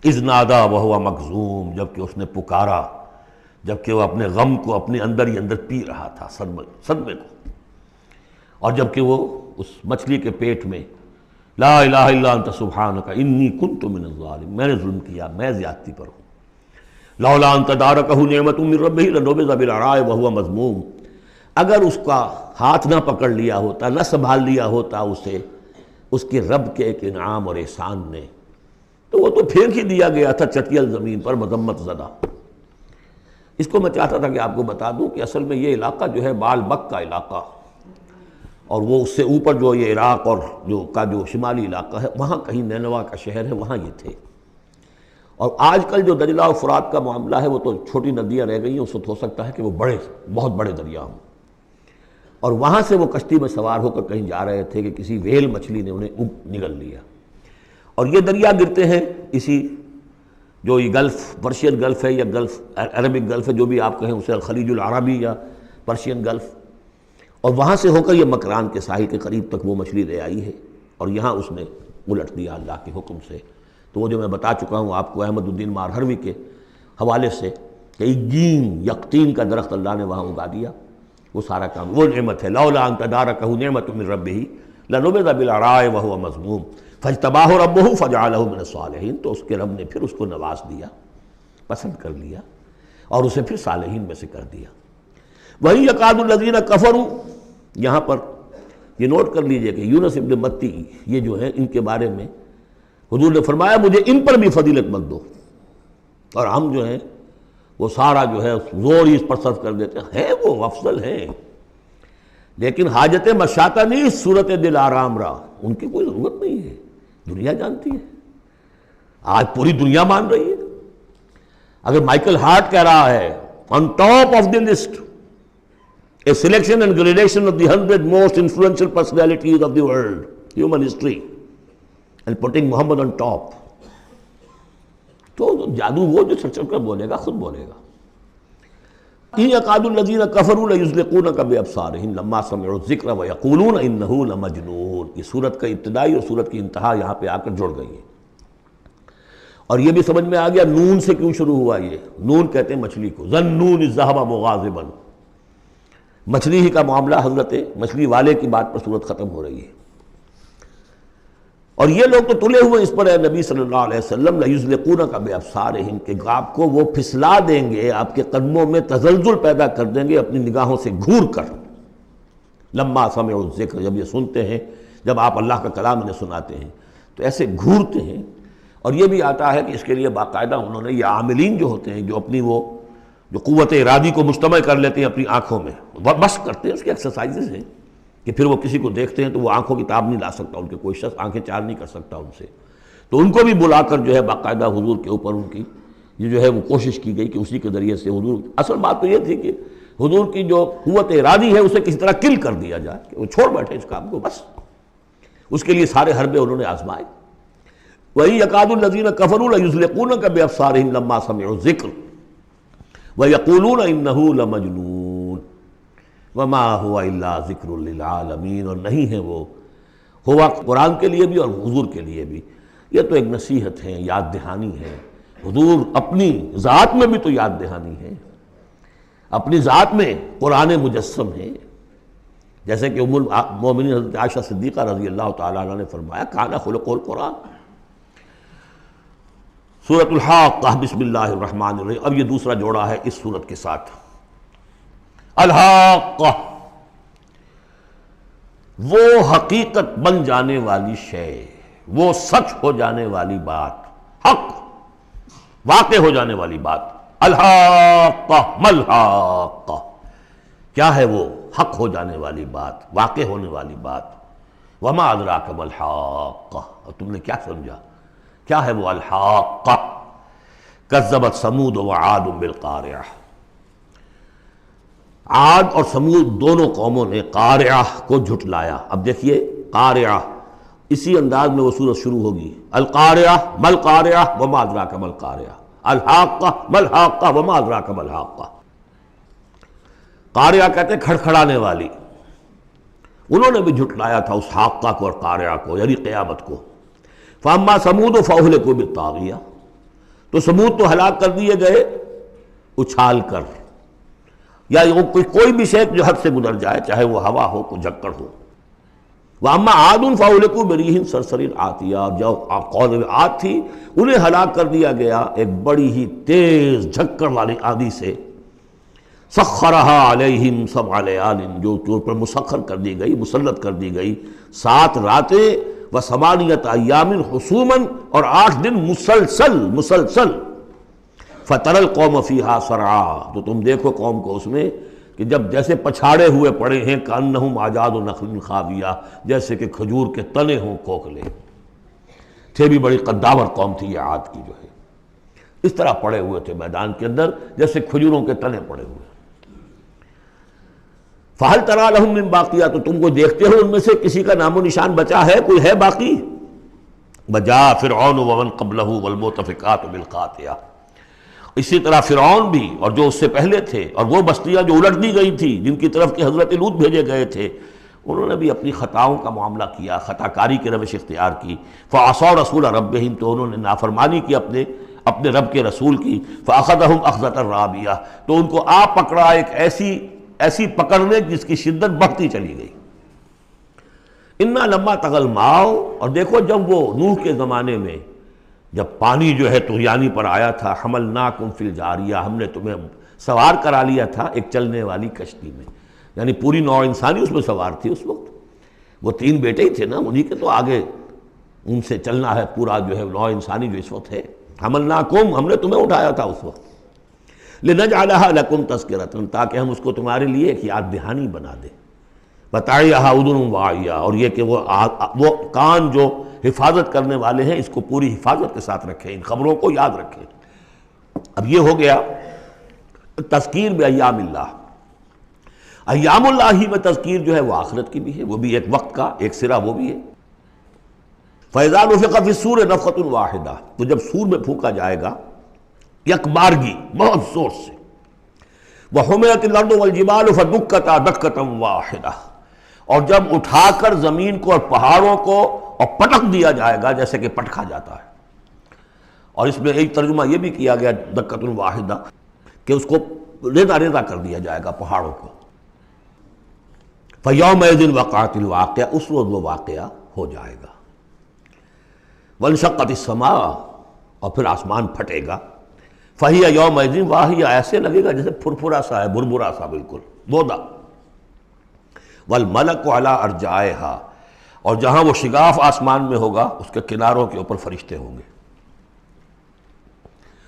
[SPEAKER 2] اذ نادا وہو مکظوم، جبکہ اس نے پکارا، جبکہ وہ اپنے غم کو اپنے اندر ہی اندر پی رہا تھا، صدمے کو، اور جبکہ وہ اس مچھلی کے پیٹ میں لا الہ الا انت سبحانک انی کنت من الظالمین، میں نے ظلم کیا، میں زیادتی پر ہوں، لولا ان تدارکہ نعمت من ربہ لنبذ بالعراء وہو مذموم، اگر اس کا ہاتھ نہ پکڑ لیا ہوتا، نہ سنبھال لیا ہوتا اسے اس کے رب کے ایک انعام اور احسان نے، تو وہ تو پھینک ہی دیا گیا تھا چٹیل زمین پر مذمت زدہ۔ اس کو میں چاہتا تھا کہ آپ کو بتا دوں کہ اصل میں یہ علاقہ جو ہے بال بک کا علاقہ، اور وہ اس سے اوپر جو یہ عراق اور جو شمالی علاقہ ہے، وہاں کہیں نینوا کا شہر ہے، وہاں یہ تھے، اور آج کل جو دجلہ اور فرات کا معاملہ ہے وہ تو چھوٹی ندیاں رہ گئی ہیں، اس وقت ہو سکتا ہے کہ وہ بہت بڑے دریا ہوں، اور وہاں سے وہ کشتی میں سوار ہو کر کہیں جا رہے تھے کہ کسی ویل مچھلی نے انہیں نگل لیا، اور یہ دریا گرتے ہیں اسی جو یہ گلف، پرشین گلف ہے یا گلف عربک گلف ہے، جو بھی آپ کہیں اسے خلیج العربی یا پرشین گلف، اور وہاں سے ہو کر یہ مکران کے ساحل کے قریب تک وہ مچھلی لے آئی ہے، اور یہاں اس نے الٹ دیا اللہ کے حکم سے۔ تو وہ جو میں بتا چکا ہوں آپ کو احمد الدین مارہروی کے حوالے سے کہ ایگین یقطین کا درخت اللہ نے وہاں اگا دیا، وہ سارا کام وہ نعمت ہے۔ لولا ان تدارکہ نعمت من ربہ لنبذ بالعراء وہو مذموم فاجتباہ ربہ فجعلہ من الصالحین، تو اس کے رب نے پھر اس کو نواز دیا، پسند کر لیا، اور اسے پھر صالحین میں سے کر دیا۔ وہی یکاد الذین کفروا، یہاں پر یہ نوٹ کر لیجئے کہ یونس ابن متی یہ جو ہے ان کے بارے میں حضور نے فرمایا مجھے ان پر بھی فضیلت مت دو، اور ہم جو ہیں وہ سارا جو ہے زور ہی اس پر صرف کر دیتے ہیں، وہ افضل ہیں لیکن حاجت مشاطہ نہیں، صورت دل آرام را، ان کی کوئی ضرورت نہیں ہے، دنیا جانتی ہے، آج پوری دنیا مان رہی ہے۔ اگر مائیکل ہارٹ کہہ رہا ہے on top of the list a selection and gradation of the 100 most influential personalities of the world, human history, and putting Muhammad on top، تو جادو وہ جو چل کر بولے گا خود بولے گا۔ إِن يَكَادُ الَّذِينَ كَفَرُوا لَيُزْلِقُونَكَ بِأَبْصَارِهِمْ لَمَّا سَمِعُوا الذِّكْرَ وَيَقُولُونَ إِنَّهُ لَمَجْنُونٌ۔ یہ سورت کا ابتدائی اور سورت کی انتہا یہاں پہ آ کر جڑ گئی ہے، اور یہ بھی سمجھ میں آ گیا نون سے کیوں شروع ہوا۔ یہ نون کہتے ہیں مچھلی کو، ذَنُّونِ الذَّهَبَ مُغَاضِبًا، مچھلی ہی کا معاملہ، حضرت مچھلی والے کی بات پر سورت ختم ہو رہی ہے۔ اور یہ لوگ تو تلے ہوئے اس پر، اے نبی صلی اللہ علیہ وسلم، لَيُزْلِقُونَكَ بِأَبْصَارِهِمْ، کہ آپ کو وہ پھسلا دیں گے، آپ کے قدموں میں تزلزل پیدا کر دیں گے اپنی نگاہوں سے گھور کر۔ لما سمعوا الذکر، جب یہ سنتے ہیں، جب آپ اللہ کا کلام انہیں سناتے ہیں تو ایسے گھورتے ہیں۔ اور یہ بھی آتا ہے کہ اس کے لیے باقاعدہ انہوں نے یہ عاملین جو ہوتے ہیں، جو اپنی وہ جو قوت ارادی کو مجتمع کر لیتے ہیں اپنی آنکھوں میں، بس کرتے ہیں، اس کے ایکسرسائزز ہیں کہ پھر وہ کسی کو دیکھتے ہیں تو وہ آنکھوں کی تاب نہیں لا سکتا، ان کے کوئی شخص آنکھیں چار نہیں کر سکتا ان سے، تو ان کو بھی بلا کر جو ہے باقاعدہ حضور کے اوپر ان کی یہ جو ہے وہ کوشش کی گئی کہ اسی کے ذریعے سے حضور، اصل بات تو یہ تھی کہ حضور کی جو قوت ارادی ہے اسے کسی طرح کل کر دیا جائے، کہ وہ چھوڑ بیٹھے اس کام کو، بس اس کے لیے سارے حربے انہوں نے آزمائے۔ وَإِن يَكَادُ الَّذِينَ كَفَرُوا لَيُزْلِقُونَكَ بِأَبْصَارِهِمْ لَمَّا سَمِعُوا الذِّكْرَ وَيَقُولُونَ إِنَّهُ لَمَجْنُونٌ وَمَا هُوَ إِلَّا ذِكْرٌ لِّلْعَالَمِينَ، اور نہیں ہے وہ، ہوا قرآن کے لیے بھی اور حضور کے لیے بھی، یہ تو ایک نصیحت ہے، یاد دہانی ہے۔ حضور اپنی ذات میں بھی تو یاد دہانی ہے، اپنی ذات میں قرآن مجسم ہے، جیسے کہ ام المومنین حضرت عائشہ صدیقہ رضی اللہ تعالیٰ عنہ نے فرمایا کان خلق القرآن۔ سورۃ الحاقہ، بسم اللہ الرحمن الرحیم، اب یہ دوسرا جوڑا ہے اس سورت کے ساتھ۔ الحاقہ، وہ حقیقت بن جانے والی شے، وہ سچ ہو جانے والی بات، حق واقع ہو جانے والی بات۔ الحاقہ ملحاقہ، کیا ہے وہ حق ہو جانے والی بات، واقع ہونے والی بات۔ وما ادراک ملحاقہ، اور تم نے کیا سمجھا کیا ہے وہ الحاقہ؟ کذبت ثمود وعاد بالقارعہ، عاد اور سمود دونوں قوموں نے قارعہ کو جھٹلایا۔ اب دیکھیے قارعہ، اسی انداز میں وہ سورت شروع ہوگی، القارعہ مل قارعہ وما ادراک مل قارعہ، الحاقہ مل حاقہ وما ادراک مل حاقہ۔ قارعہ کہتے ہیں کھڑکھڑانے والی، انہوں نے بھی جھٹلایا تھا اس حاقہ کو اور قارعہ کو، یعنی قیامت کو۔ فاما ثمود فاہلکوا بالطاغیہ، تو سمود تو ہلاک کر دیے گئے اچھال کر، یا کوئی بھی شے جو حد سے گزر جائے، چاہے وہ ہوا ہو کوئی جھکڑ ہو۔ واما عاد فاہلکوا بریح صرصر عاتیہ، اور جو قوم عاد تھی انہیں ہلاک کر دیا گیا ایک بڑی ہی تیز جھکڑ والی آندھی سے۔ سخرہا علیہم سبع لیال، جو پر مسخر کر دی گئی، مسلط کر دی گئی 7 راتیں و8 ایام حسوما، اور 8 دن مسلسل۔ فتر القوم فیہا صرعا، تو تم دیکھو قوم کو اس میں کہ جب جیسے پچھاڑے ہوئے پڑے ہیں، کأنہم اعجاز نخل خاویہ، جیسے کہ کھجور کے تنے ہوں کھوکھلے، تھے بھی بڑی قداور قوم تھی یہ عاد کی جو ہے۔ اس طرح پڑے ہوئے تھے میدان کے اندر جیسے کھجوروں کے تنے پڑے ہوئے۔ فَهَلْ تَرَىٰ لَهُم مِّن بَاقِيَةٍ، تو تم کو دیکھتے ہو ان میں سے کسی کا نام و نشان بچا ہے، کوئی ہے باقی؟ وَجَاءَ فِرْعَوْنُ وَمَن قَبْلَهُ وَالْمُؤْتَفِكَاتُ بِالْخَاطِئَةِ، اسی طرح فرعون بھی اور جو اس سے پہلے تھے اور وہ بستیاں جو الٹ دی گئی تھی جن کی طرف کہ حضرت لوط بھیجے گئے تھے، انہوں نے بھی اپنی خطاؤں کا معاملہ کیا، خطا کاری کی روش اختیار کی۔ فَعَصَوْا رَسُولَ رَبِّهِمْ، تو انہوں نے نافرمانی کی اپنے رب کے رسول کی۔ فَأَخَذَهُمْ أَخْذَةً رَابِيَةً، تو ان کو آ پکڑا ایک ایسی پکڑنے جس کی شدت بڑھتی چلی گئی۔ اِنَّا لَمَّا طَغَى الْمَاءُ، اور دیکھو جب وہ نوح کے زمانے میں جب پانی جو ہے طغیانی پر آیا تھا، حَمَلْنَاكُمْ فِي الْجَارِيَةِ، ہم نے تمہیں سوار کرا لیا تھا ایک چلنے والی کشتی میں، یعنی پوری نوع انسانی اس میں سوار تھی اس وقت، وہ 3 بیٹے ہی تھے نا، انہی کے تو آگے ان سے چلنا ہے پورا جو ہے نوع انسانی جو اس وقت ہے۔ حَمَلْنَاكُمْ، ہم نے تمہیں اٹھایا تھا اس وقت، لِنَجْعَلَهَا لَكُمْ تَذْكِرَةً، تاکہ ہم اس کو تمہارے لیے ایک یاد دہانی بنا دیں۔ وَتَعِيَهَا أُذُنٌ وَاعِيَةٌ، اور یہ کہ وہ کان جو حفاظت کرنے والے ہیں اس کو پوری حفاظت کے ساتھ رکھیں، ان خبروں کو یاد رکھیں۔ اب یہ ہو گیا تذکیر بایام اللہ۔ ایام اللہ ہی میں تذکیر جو ہے وہ آخرت کی بھی ہے، وہ بھی ایک وقت کا ایک سرا وہ بھی ہے۔ فَإِذَا نُفِخَ فِي الصُّورِ نَفْخَةٌ وَاحِدَةٌ، تو جب سور میں پھونکا جائے گا یک بارگی بہت زور سے، وَحُمِلَتِ الْأَرْضُ وَالْجِبَالُ فَدُكَّتَا دَكَّةً وَاحِدَةً، اور جب اٹھا کر زمین کو اور پہاڑوں کو اور پٹک دیا جائے گا جیسے کہ پٹکا جاتا ہے۔ اور اس میں ایک ترجمہ یہ بھی کیا گیا دَكَّةٌ وَاحِدَةً کہ اس کو ریزہ ریزہ کر دیا جائے گا پہاڑوں کو۔ فَيَوْمَئِذٍ وَقَعَتِ الْوَاقِعَةُ، اس وقت وہ واقعہ ہو جائے گا۔ وَانشَقَّتِ السَّمَاءُ، اور پھر آسمان پھٹے گا۔ فَهِيَ يَوْمَئِذٍ وَاهِيَةٌ، ایسے لگے گا جیسے پھرپھرا سا ہے، بربرا سا بالکل بودا۔ وَالْمَلَكُ عَلَىٰ أَرْجَائِهَا، اور جہاں وہ شگاف آسمان میں ہوگا اس کے کناروں کے اوپر فرشتے ہوں گے۔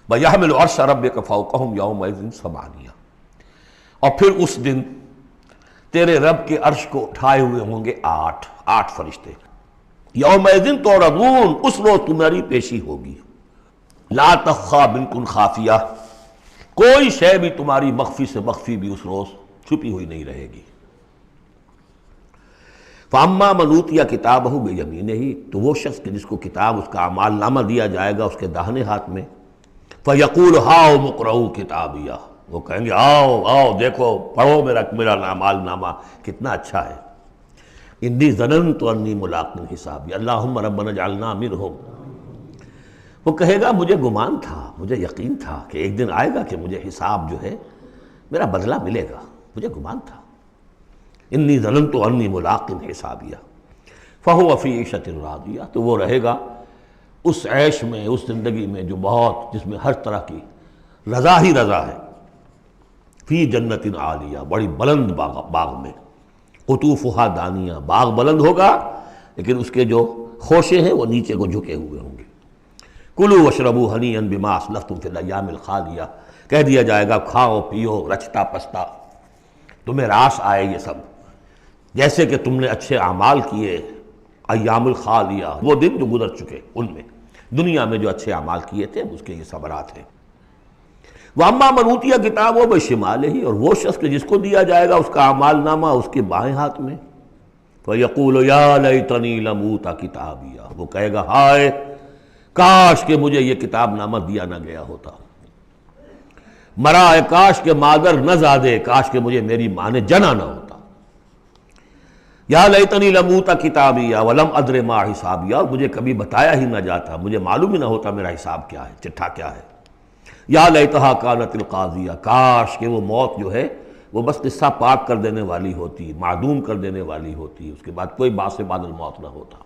[SPEAKER 2] وَيَحْمِلُ عَرْشَ رَبِّكَ فَوْقَهُمْ يَوْمَئِذٍ ثَمَانِيَةٌ، اور پھر اس دن تیرے رب کے عرش کو اٹھائے ہوئے ہوں گے 8 فرشتے۔ یومئذ تعرضون، اس روز تمہاری پیشی ہوگی۔ لا تخفی منکم خافیہ، کوئی شے بھی تمہاری مخفی سے مخفی بھی اس روز چھپی ہوئی نہیں رہے گی۔ فاما من اوتی کتابہ بیمینہ، تو وہ شخص کہ جس کو کتاب اس کا اعمال نامہ دیا جائے گا اس کے داہنے ہاتھ میں، فیقول ہاؤ مقرؤ کتابیہ، وہ کہیں گے آؤ دیکھو پڑھو میرا اعمال نامہ کتنا اچھا ہے۔ انی ظننت انی ملاق حسابی اللہم ربنا اجعلنا منہم، وہ کہے گا مجھے گمان تھا، مجھے یقین تھا کہ ایک دن آئے گا کہ مجھے حساب جو ہے میرا بدلہ ملے گا، مجھے گمان تھا۔ انی ظننت انی ملاق حسابیہ فہو فی عیشۃ راضیہ، تو وہ رہے گا اس عیش میں، اس زندگی میں جو بہت، جس میں ہر طرح کی رضا ہی رضا ہے۔ فی جنت عالیہ، بڑی بلند باغ میں، قطوفہا دانیہ، باغ بلند ہوگا لیکن اس کے جو خوشے ہیں وہ نیچے کو جھکے ہوئے ہوں گے۔ کلوا واشربوا ہنیئا بما اسلفتم فی الایام الخالیہ، کہہ دیا جائے گا کھاؤ پیو رچتا پستا، تمہیں راس آئے یہ سب، جیسے کہ تم نے اچھے اعمال کیے۔ ایام الخالیہ، وہ دن جو گزر چکے، ان میں دنیا میں جو اچھے اعمال کیے تھے اس کے یہ ثمرات ہیں۔ وَأَمَّا مَنْ أُوتِیَ کِتَابَهُ بِشِمَالِهِ، اور وہ شخص کہ جس کو دیا جائے گا اس کا اعمال نامہ اس کے بائیں ہاتھ میں، فَيَقُولُ يَا لَيْتَنِي لَمْ أُوتَ کِتَابِیَهْ، وہ کہے گا ہائے کاش کہ مجھے یہ کتاب نامہ دیا نہ گیا ہوتا، مرائے کاش کہ مادر نہ زادے، کاش کہ مجھے میری ماں نے جنا نہ ہوتا۔ یا لیتنی لم اوت کتابیہ ولم ادر ما حسابیہ، اور مجھے کبھی بتایا ہی نہ جاتا، مجھے معلوم ہی نہ ہوتا میرا حساب کیا ہے، چٹھا کیا ہے۔ یا لیتہا کانت القاضیہ، کاش کہ وہ موت جو ہے وہ بس قصہ پاک کر دینے والی ہوتی، معدوم کر دینے والی ہوتی، اس کے بعد کوئی باعث بعد الموت نہ ہوتا۔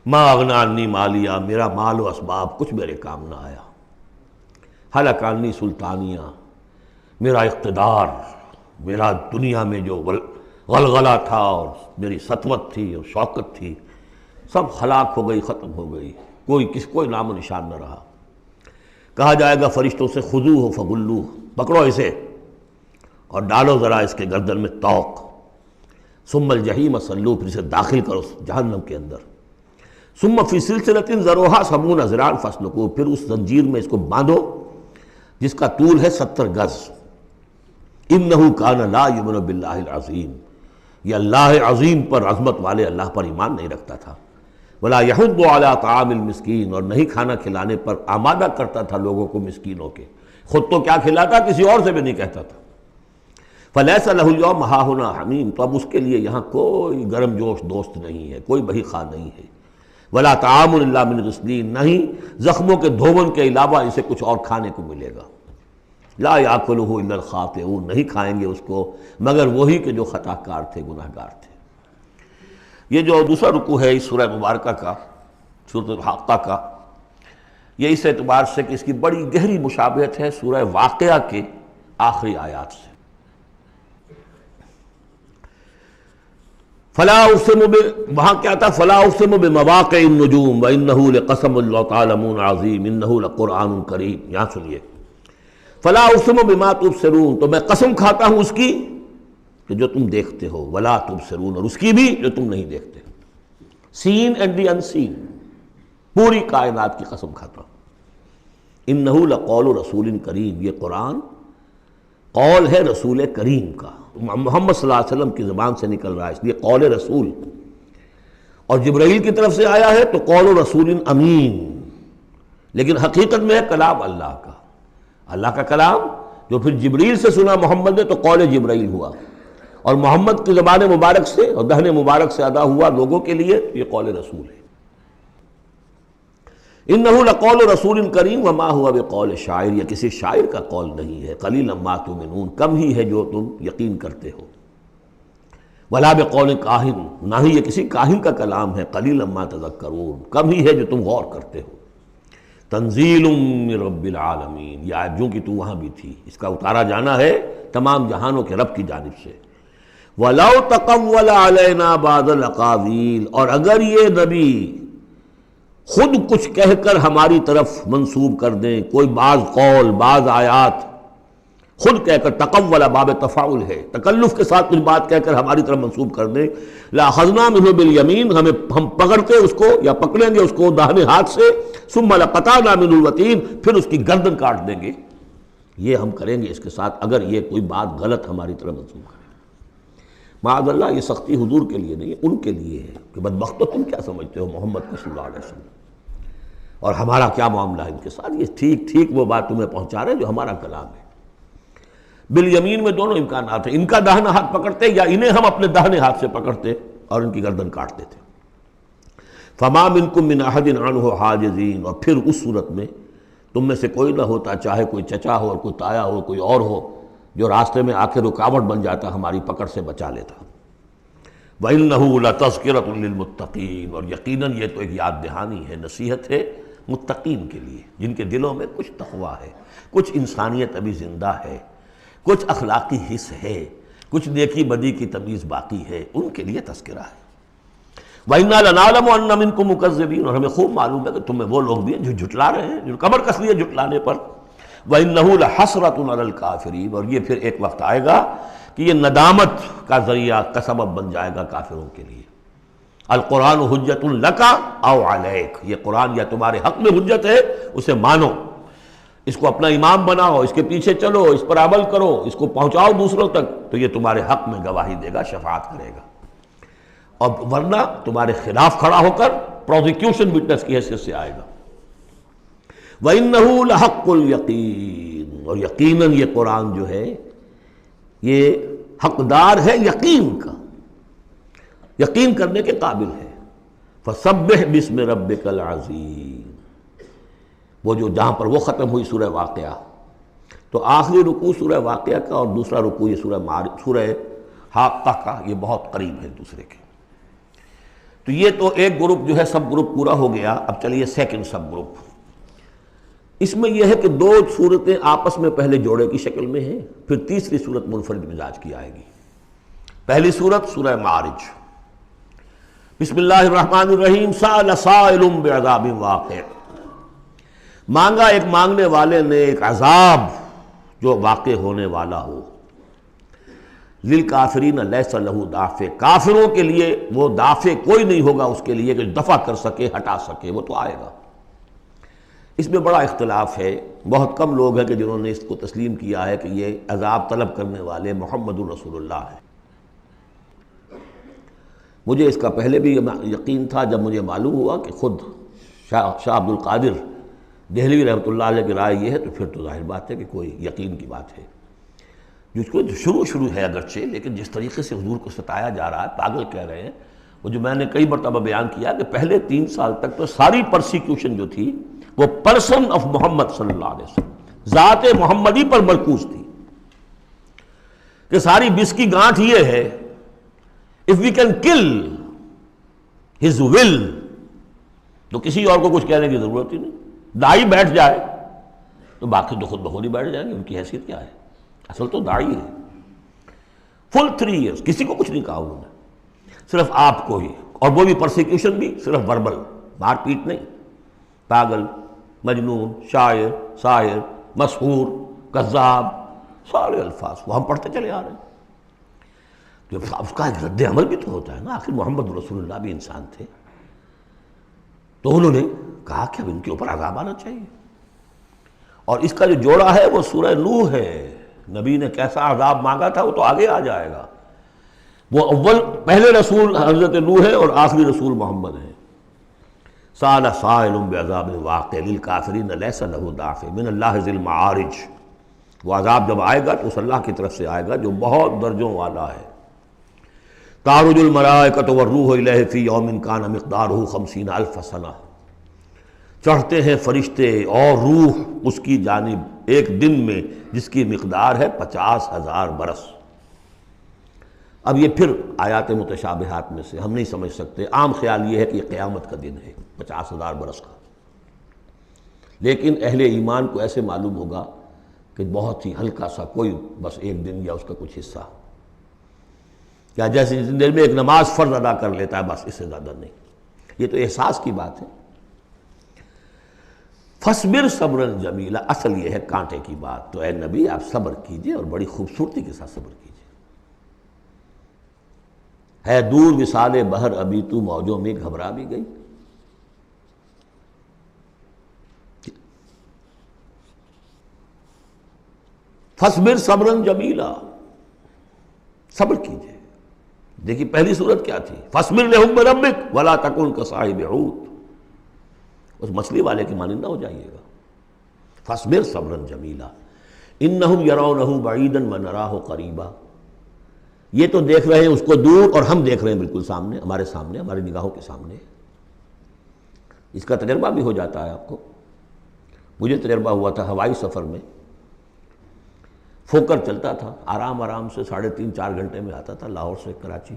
[SPEAKER 2] ما اغنی عنی مالیہ، میرا مال و اسباب کچھ میرے کام نہ آیا۔ ہلک عنی سلطانیہ، میرا اقتدار، میرا دنیا میں جو غلغلہ تھا اور میری سطوت تھی اور شوکت تھی، سب ہلاک ہو گئی، ختم ہو گئی، کوئی نام و نشان نہ رہا۔ کہا جائے گا فرشتوں سے خذوہ فغلوہ، پکڑو اسے اور ڈالو ذرا اس کے گردن میں توق، ثم الجحیم صلوہ، پھر اسے داخل کرو جہنم کے اندر، ثم فی سلسلۃ ذرعها 70 ذراعا فاسلکوہ، پھر اس زنجیر میں اس کو باندھو جس کا طول ہے 70 گز۔ انہ کان لا یؤمن باللہ العظیم، یہ اللہ عظیم پر، عظمت والے اللہ پر ایمان نہیں رکھتا تھا۔ ولا یحض علی طعام المسکین، اور نہیں کھانا کھلانے پر آمادہ کرتا تھا لوگوں کو مسکینوں کے، خود تو کیا کھلاتا کسی اور سے بھی نہیں کہتا تھا۔ فلیس لہ اليوم ہاہنا حمیم، تو اب اس کے لیے یہاں کوئی گرم جوش دوست نہیں ہے، کوئی بہی خواہ نہیں ہے۔ ولا طعام الا من غسلین، نہیں زخموں کے دھون کے علاوہ اسے کچھ اور کھانے کو ملے گا۔ لا یاکلہ الا الخاطئون، نہیں کھائیں گے اس کو مگر وہی کہ جو خطا کار تھے، گناہ گار تھے۔ یہ جو دوسرا رکوع ہے اس سورہ مبارکہ کا، سورۃ الحاقہ کا، یہ اس اعتبار سے کہ اس کی بڑی گہری مشابہت ہے سورہ واقعہ کے آخری آیات سے۔ فلا اقسم وہاں کیا تھا؟ فلا اقسم بمواقع النجوم وانہ لقسم لو تعلمون عظیم انہ لقرآن کریم۔ یہاں سنیے، فلا اقسم بما تبصرون، تو میں قسم کھاتا ہوں اس کی کہ جو تم دیکھتے ہو، ولا تبصرون، اور اس کی بھی جو تم نہیں دیکھتے، سین اینڈ دی انسین، پوری کائنات کی قسم کھاتا ہوں۔ انہ لقول رسول کریم، یہ قرآن قول ہے رسول کریم کا، محمد صلی اللہ علیہ وسلم کی زبان سے نکل رہا ہے، اس لیے قول رسول، اور جبرائیل کی طرف سے آیا ہے تو قول رسول امین، لیکن حقیقت میں ہے کلام اللہ کا، اللہ کا کلام جو پھر جبریل سے سنا محمد نے تو قول جبرائیل ہوا، اور محمد کی زبان مبارک سے اور دہن مبارک سے ادا ہوا لوگوں کے لیے، یہ قول رسول ہے۔ انہ لقول رسول کریم وما هو بقول شاعر، یہ کسی شاعر کا قول نہیں ہے، قلیلا ما تؤمنون، کم ہی ہے جو تم یقین کرتے ہو، ولا بقول کاہن، نہ ہی یہ کسی کاہن کا کلام ہے، قلیلا ما تذکرون، کم ہی ہے جو تم غور کرتے ہو۔ تنزیل من رب العالمین، یہ آیت جو کہ تو وہاں بھی تھی، اس کا اتارا جانا ہے تمام جہانوں کے رب کی جانب سے۔ وَلَوْ تَقَوَّلَ عَلَيْنَا بَعْضَ الْأَقَاوِيلِ، اور اگر یہ نبی خود کچھ کہہ کر ہماری طرف منسوب کر دیں، کوئی بعض قول، بعض آیات خود کہہ کر، تقول باب تفاعل ہے، تکلف کے ساتھ کچھ بات کہہ کر ہماری طرف منسوب کر دیں، لَأَخَذْنَا مِنْهُ بِالْيَمِينِ، ہم پکڑتے اس کو یا پکڑیں گے اس کو داہنے ہاتھ سے، ثُمَّ لَقَطَعْنَا مِنْهُ الْوَتِينَ، پھر اس کی گردن کاٹ دیں گے۔ یہ ہم کریں گے اس کے ساتھ اگر یہ کوئی بات غلط ہماری طرف منسوب کرے۔ معاذ اللہ، یہ سختی حضور کے لیے نہیں ہے، ان کے لیے ہے کہ بدبختو تم کیا سمجھتے ہو محمد کو صلی اللہ علیہ وسلم، اور ہمارا کیا معاملہ ہے ان کے ساتھ، یہ ٹھیک ٹھیک وہ بات تمہیں پہنچا رہے ہیں جو ہمارا کلام ہے۔ بالیمین میں دونوں امکانات ہیں، ان کا داہنا ہاتھ پکڑتے یا انہیں ہم اپنے داہنے ہاتھ سے پکڑتے اور ان کی گردن کاٹ دیتے۔ فما منکم من احد عنہ حاجزین، اور پھر اس صورت میں تم میں سے کوئی نہ ہوتا، چاہے کوئی چچا ہو اور کوئی تایا ہو، کوئی اور ہو، جو راستے میں آ کے رکاوٹ بن جاتا، ہماری پکڑ سے بچا لیتا۔ وَإِنَّهُ لَتَذْكِرَةٌ لِّلْمُتَّقِينَ، اور یقیناً یہ تو ایک یاد دہانی ہے، نصیحت ہے متقین کے لیے، جن کے دلوں میں کچھ تقویٰ ہے، کچھ انسانیت ابھی زندہ ہے، کچھ اخلاقی حس ہے، کچھ نیکی بدی کی تمیز باقی ہے، ان کے لیے تذکرہ ہے۔ وَإِنَّا لَنَعْلَمُ أَنَّ مِنْكُم مُكَذِّبِينَ، اور ہمیں خوب معلوم ہے کہ تم میں وہ لوگ بھی ہیں جو جھٹلا رہے ہیں، جو کمر کس لیے جھٹلانے پر۔ وَإِنَّهُ لَحَسْرَةٌ عَلَى الْكَافِرِينَ، اور یہ پھر ایک وقت آئے گا کہ یہ ندامت کا ذریعہ کا سبب بن جائے گا کافروں کے لیے۔ القرآن حجت لک او علیک، یہ قرآن یا تمہارے حق میں حجت ہے، اسے مانو، اس کو اپنا امام بناؤ، اس کے پیچھے چلو، اس پر عمل کرو، اس کو پہنچاؤ دوسروں تک، تو یہ تمہارے حق میں گواہی دے گا، شفاعت کرے گا، اور ورنہ تمہارے خلاف کھڑا ہو کر پروزیکیوشن وٹنس کی حیثیت سے آئے گا۔ وَإِنَّهُ لَحَقُّ الْيَقِينِ، اور یقیناً یہ قرآن جو ہے یہ حقدار ہے یقین کا، یقین کرنے کے قابل ہے۔ فَسَبِّحْ بِاسْمِ رَبِّكَ الْعَظِيمِ، وہ جو جہاں پر وہ ختم ہوئی سورہ واقعہ، تو آخری رکوع سورہ واقعہ کا اور دوسرا رکوع یہ سورہ حاقہ کا، یہ بہت قریب ہے دوسرے کے۔ تو یہ تو ایک گروپ جو ہے سب گروپ پورا ہو گیا، اب چلیے سیکنڈ سب گروپ۔ اس میں یہ ہے کہ دو صورتیں آپس میں پہلے جوڑے کی شکل میں ہیں، پھر تیسری صورت منفرد مزاج کی آئے گی۔ پہلی صورت سورہ معارج، بسم اللہ الرحمن الرحیم، سأل سائل بعذاب واقع، مانگا ایک مانگنے والے نے ایک عذاب جو واقع ہونے والا ہو۔ للکافرین لیس لہ دافع، کافروں کے لیے وہ دافع کوئی نہیں ہوگا اس کے لیے کہ دفع کر سکے، ہٹا سکے، وہ تو آئے گا۔ اس میں بڑا اختلاف ہے، بہت کم لوگ ہیں کہ جنہوں نے اس کو تسلیم کیا ہے کہ یہ عذاب طلب کرنے والے محمد الرسول اللہ ہیں۔ مجھے اس کا پہلے بھی یقین تھا، جب مجھے معلوم ہوا کہ خود شاہ عبد القادر دہلوی رحمۃ اللہ علیہ کی رائے یہ ہے، تو پھر تو ظاہر بات ہے کہ کوئی یقین کی بات ہے۔ جس کو شروع ہے اگرچہ، لیکن جس طریقے سے حضور کو ستایا جا رہا ہے، پاگل کہہ رہے ہیں، وہ جو میں نے کئی مرتبہ بیان کیا کہ پہلے 3 سال تک تو ساری پرسیکیوشن جو تھی وہ پرسن آف محمد صلی اللہ علیہ وسلم، ذات محمدی پر مرکوز تھی، کہ ساری بس کی گانٹھ یہ ہے if we can kill his will تو کسی اور کو کچھ کہنے کی ضرورت ہی نہیں، داعی بیٹھ جائے تو باقی تو خود بخود ہی بیٹھ جائیں گے، ان کی حیثیت کیا ہے؟ اصل تو داعی ہے۔ فل 3 ایئرس کسی کو کچھ نہیں کہا انہوں نے، صرف آپ کو ہی، اور وہ بھی پرسیکیوشن بھی صرف وربل، مار پیٹ نہیں، پاگل، مجنون، شاعر، ساحر، مسحور، کذاب، سارے الفاظ وہ ہم پڑھتے چلے آ رہے ہیں۔ جو اس کا ایک رد عمل بھی تو ہوتا ہے نا، آخر محمد رسول اللہ بھی انسان تھے، تو انہوں نے کہا کہ اب ان کے اوپر عذاب آنا چاہیے۔ اور اس کا جو جوڑا ہے وہ سورہ نوح ہے، نبی نے کیسا عذاب مانگا تھا وہ تو آگے آ جائے گا۔ وہ پہلے رسول حضرت نوح ہے اور آخری رسول محمد ہے۔ سأل سائل بعذاب واقع للکافرین لیس لہ دافع من اللہ ذی المعارج، وہ عذاب جب آئے گا تو اس اللہ کی طرف سے آئے گا جو بہت درجوں والا ہے۔ تعرج الملائکۃ والروح الیہ فی یوم کان مقدارہ 50,000 سنہ، چڑھتے ہیں فرشتے اور روح اس کی جانب ایک دن میں جس کی مقدار ہے 50,000 برس۔ اب یہ پھر آیات متشابہات میں سے ہم نہیں سمجھ سکتے، عام خیال یہ ہے کہ یہ قیامت کا دن ہے 50,000 برس کا، لیکن اہل ایمان کو ایسے معلوم ہوگا کہ بہت ہی ہلکا سا کوئی بس ایک دن یا اس کا کچھ حصہ، یا جیسے جس دن میں ایک نماز فرض ادا کر لیتا ہے بس، اس سے زیادہ نہیں۔ یہ تو احساس کی بات ہے۔ فَاصْبِرْ صَبْرًا جَمِيلًا، اصل یہ ہے کانٹے کی بات، تو اے نبی آپ صبر کیجئے اور بڑی خوبصورتی کے ساتھ صبر کیجئے۔ ہے دور وصال بحر ابھی تو موجوں میں گھبرا بھی گئی۔ فَاصْبِرْ صَبْرًا جَمِيلًا، صبر کیجئے۔ دیکھیے پہلی صورت کیا تھی؟ فَاصْبِرْ لِحُکْمِ رَبِّکَ وَلَا تَکُنْ كَصَاحِبِ حوت، اس مچھلی والے کی مانندہ ہو جائیے گا۔ فَاصْبِرْ صَبْرًا جَمِيلًا إِنَّهُمْ يَرَوْنَهُ بَعِيدًا وَنَرَاهُ قَرِيبًا، یہ تو دیکھ رہے ہیں اس کو دور اور ہم دیکھ رہے ہیں بالکل سامنے، ہمارے سامنے، ہماری نگاہوں کے سامنے۔ اس کا تجربہ بھی ہو جاتا ہے آپ کو۔ مجھے تجربہ ہوا تھا ہوائی سفر میں، فوکر چلتا تھا، آرام سے 3.5-4 گھنٹے میں آتا تھا لاہور سے کراچی،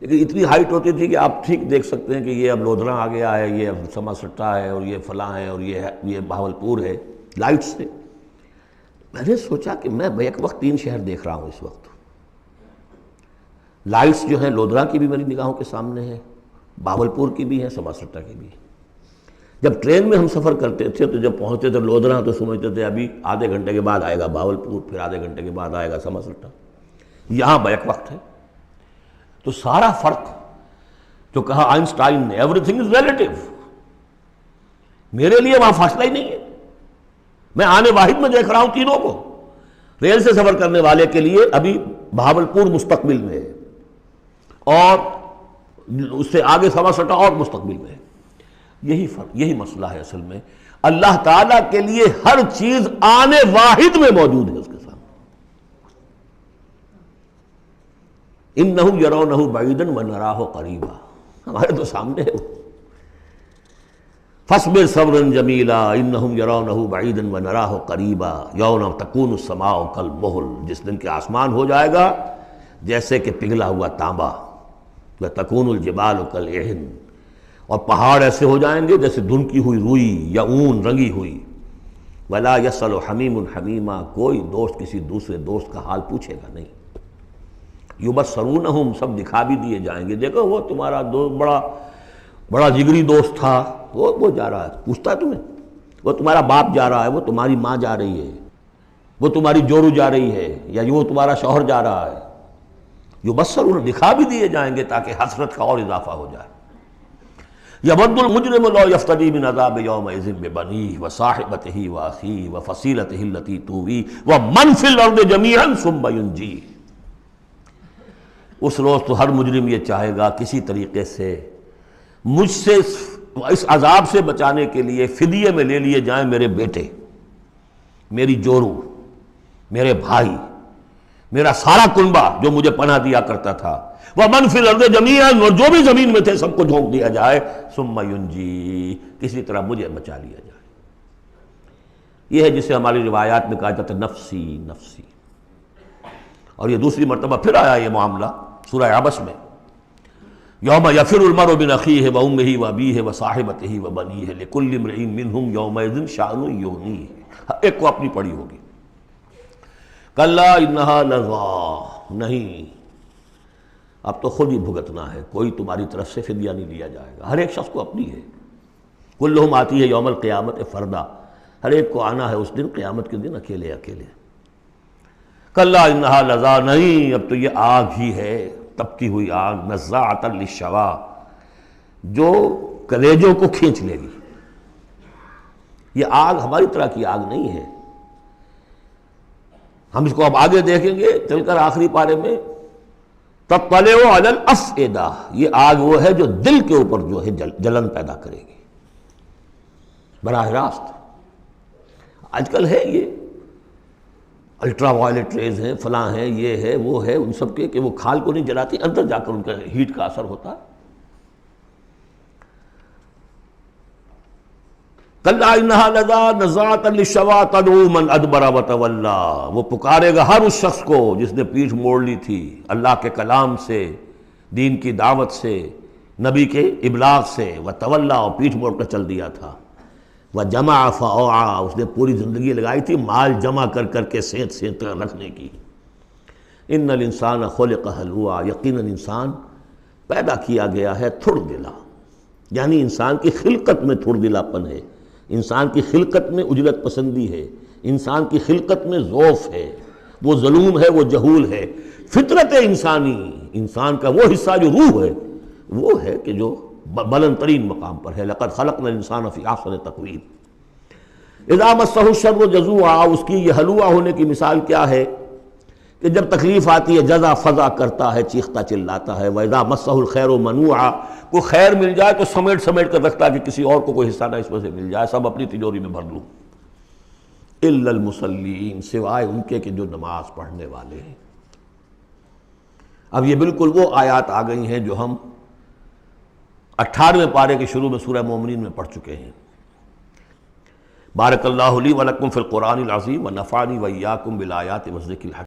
[SPEAKER 2] لیکن اتنی ہائٹ ہوتی تھی کہ آپ ٹھیک دیکھ سکتے ہیں کہ یہ اب لودھراں آ گیا ہے، یہ اب سما سٹا ہے، اور یہ فلاں ہے، اور یہ بہاولپور ہے، لائٹ سے۔ میں نے سوچا کہ میں ایک وقت 3 شہر دیکھ رہا ہوں اس وقت۔ لائٹس جو ہیں لودھراں کی بھی میری نگاہوں کے سامنے ہیں، بہاولپور کی بھی ہیں، سما سٹا کی بھی ہیں۔ جب ٹرین میں ہم سفر کرتے تھے تو جب پہنچتے تھے لودھراں تو سمجھتے تھے ابھی آدھے گھنٹے کے بعد آئے گا بہاولپور، پھر آدھے گھنٹے کے بعد آئے گا سما سٹا، یہاں بیک وقت ہے۔ تو سارا فرق جو کہا آئنسٹائن نے، ایوری تھنگ از ریلیٹیو، میرے لیے وہاں فاصلہ ہی نہیں ہے۔ میں آنے واحد میں دیکھ رہا ہوں تینوں کو۔ ریل سے سفر کرنے والے کے لیے ابھی بہاولپور مستقبل میں ہے، اور اس سے آگے سما سٹا اور مستقبل میں ہے۔ یہی فرق، یہی مسئلہ ہے اصل میں۔ اللہ تعالیٰ کے لیے ہر چیز آنے واحد میں موجود ہے اس کے سامنے۔ اِنَّهُمْ يَرَوْنَهُ بَعِيدًا وَنَرَاهُ قَرِيبًا، ہمارے تو سامنے ہے۔ فَاصْبِرْ صَبْرًا جَمِيلًا إِنَّهُمْ يَرَوْنَهُ بَعِيدًا وَنَرَاهُ قَرِيبًا يَوْمَ تَكُونُ السَّمَاءُ كَالْمُهْلِ، جس دن کہ آسمان ہو جائے گا جیسے کہ پگھلا ہوا تانبا، وَتَكُونُ الْجِبَالُ كَالْعِهْنِ، اور پہاڑ ایسے ہو جائیں گے جیسے دھنکی ہوئی روئی یا اون رنگی ہوئی۔ وَلَا يَسْأَلُ حَمِيمٌ حَمِيمًا، کوئی دوست کسی دوسرے دوست کا حال پوچھے گا نہیں۔ یبصرونہم، سب دکھا بھی دیے جائیں گے، دیکھو وہ تمہارا دوست بڑا جگری دوست تھا، وہ جا رہا ہے، پوچھتا ہے تمہیں، وہ تمہارا باپ جا رہا ہے، وہ تمہاری ماں جا رہی ہے، وہ تمہاری جورو جا رہی ہے یا وہ تمہارا شوہر جا رہا ہے، یبصرون دکھا بھی دیے جائیں گے تاکہ حسرت کا اور اضافہ ہو جائے۔ یود المجرم لو یفتدی من عذاب یومئذ ببنیہ وصاحبتہ واخیہ وفصیلتہ التی تؤویہ ومن فی الارض جمیعا ثم ینجیہ۔ اس روز تو ہر مجرم یہ چاہے گا کسی طریقے سے مجھ سے اس عذاب سے بچانے کے لیے فدیے میں لے لیے جائیں میرے بیٹے، میری جورو، میرے بھائی، میرا سارا کنبہ جو مجھے پناہ دیا کرتا تھا، وَمَنْ فِي الْأَرْضِ جَمِيعًا، اور جو بھی زمین میں تھے سب کو جھونک دیا جائے، ثُمَّ يُنْجِي، کسی طرح مجھے بچا لیا جائے۔ یہ ہے جسے ہماری روایات میں کہا جاتا ہے نفسی نفسی، اور یہ دوسری مرتبہ پھر آیا یہ معاملہ سورہ عبس میں، یوم یفر المرء من اخیہ وامہ وابیہ وصاحبتہ وبنیہ لکل امرئ منہم یومئذ شأن یغنیہ، ایک کو اپنی پڑی ہوگی۔ کلا انہا لظیٰ، نہیں، اب تو خود ہی بھگتنا ہے، کوئی تمہاری طرف سے فدیہ نہیں لیا جائے گا، ہر ایک شخص کو اپنی ہے۔ کلہم آتی ہے یوم القیامت فردا، ہر ایک کو آنا ہے اس دن، قیامت کے دن اکیلے اکیلے۔ کلا انہا لظیٰ، نہیں، اب تو یہ آگ ہی ہے، تپتی ہوئی آگ، نزاعۃ للشوا، جو کلیجوں کو کھینچ لے گی۔ یہ آگ ہماری طرح کی آگ نہیں ہے، ہم اس کو اب آگے دیکھیں گے چل کر آخری پارے میں، تطلع علی الافئدہ، یہ آگ وہ ہے جو دل کے اوپر جو ہے جلن پیدا کرے گی براہ راست۔ آج کل ہے یہ الٹرا وائلٹ ریز ہیں، فلاں ہیں، یہ ہے وہ ہے، ان سب کے کہ وہ کھال کو نہیں جلاتی، اندر جا کر ان کا ہیٹ کا اثر ہوتا ہے۔ کلا انہا لظیٰ نزاعۃ للشوا تدعو من ادبر وتولی، وہ پکارے گا ہر اس شخص کو جس نے پیٹھ موڑ لی تھی اللہ کے کلام سے، دین کی دعوت سے، نبی کے ابلاغ سے، وتولی، اور پیٹھ موڑ کر چل دیا تھا، وجمع فاوعی، اس نے پوری زندگی لگائی تھی مال جمع کر کر کے سینت سینت کر رکھنے کی۔ ان الانسان خلق ہلوعا، یقیناً انسان پیدا کیا گیا ہے تھڑ دلا، یعنی انسان کی خلقت میں تھڑ دلا پن ہے، انسان کی خلقت میں عجلت پسندی ہے، انسان کی خلقت میں ضعف ہے، وہ ظلوم ہے، وہ جہول ہے۔ فطرت انسانی، انسان کا وہ حصہ جو روح ہے وہ ہے کہ جو بلند ترین مقام پر ہے، لقد خلقنا الانسان فی احسن تقویم۔ اذا مسہ الشر جزوعا، اس کی یہ ہلوعا ہونے کی مثال کیا ہے کہ جب تکلیف آتی ہے جزا فضا کرتا ہے، چیختا چلاتا ہے۔ وَإِذَا مَسَّهُ الْخَيْرُ مَنُوعًا، کوئی خیر مل جائے تو سمیٹ سمیٹ کر رکھتا ہے کہ کسی اور کو کوئی حصہ نہ اس میں سے مل جائے، سب اپنی تجوری میں بھر لوں۔ إِلَّا الْمُصَلِّينَ، سوائے ان کے کہ جو نماز پڑھنے والے ہیں۔ اب یہ بالکل وہ آیات آ گئی ہیں جو ہم 18ویں پارے کے شروع میں سورہ مومنین میں پڑھ چکے ہیں۔ بارک اللہ لی ولکم فی القرآن العظیم ونفعنی وإیاکم بالآیات والذکر الحکیم۔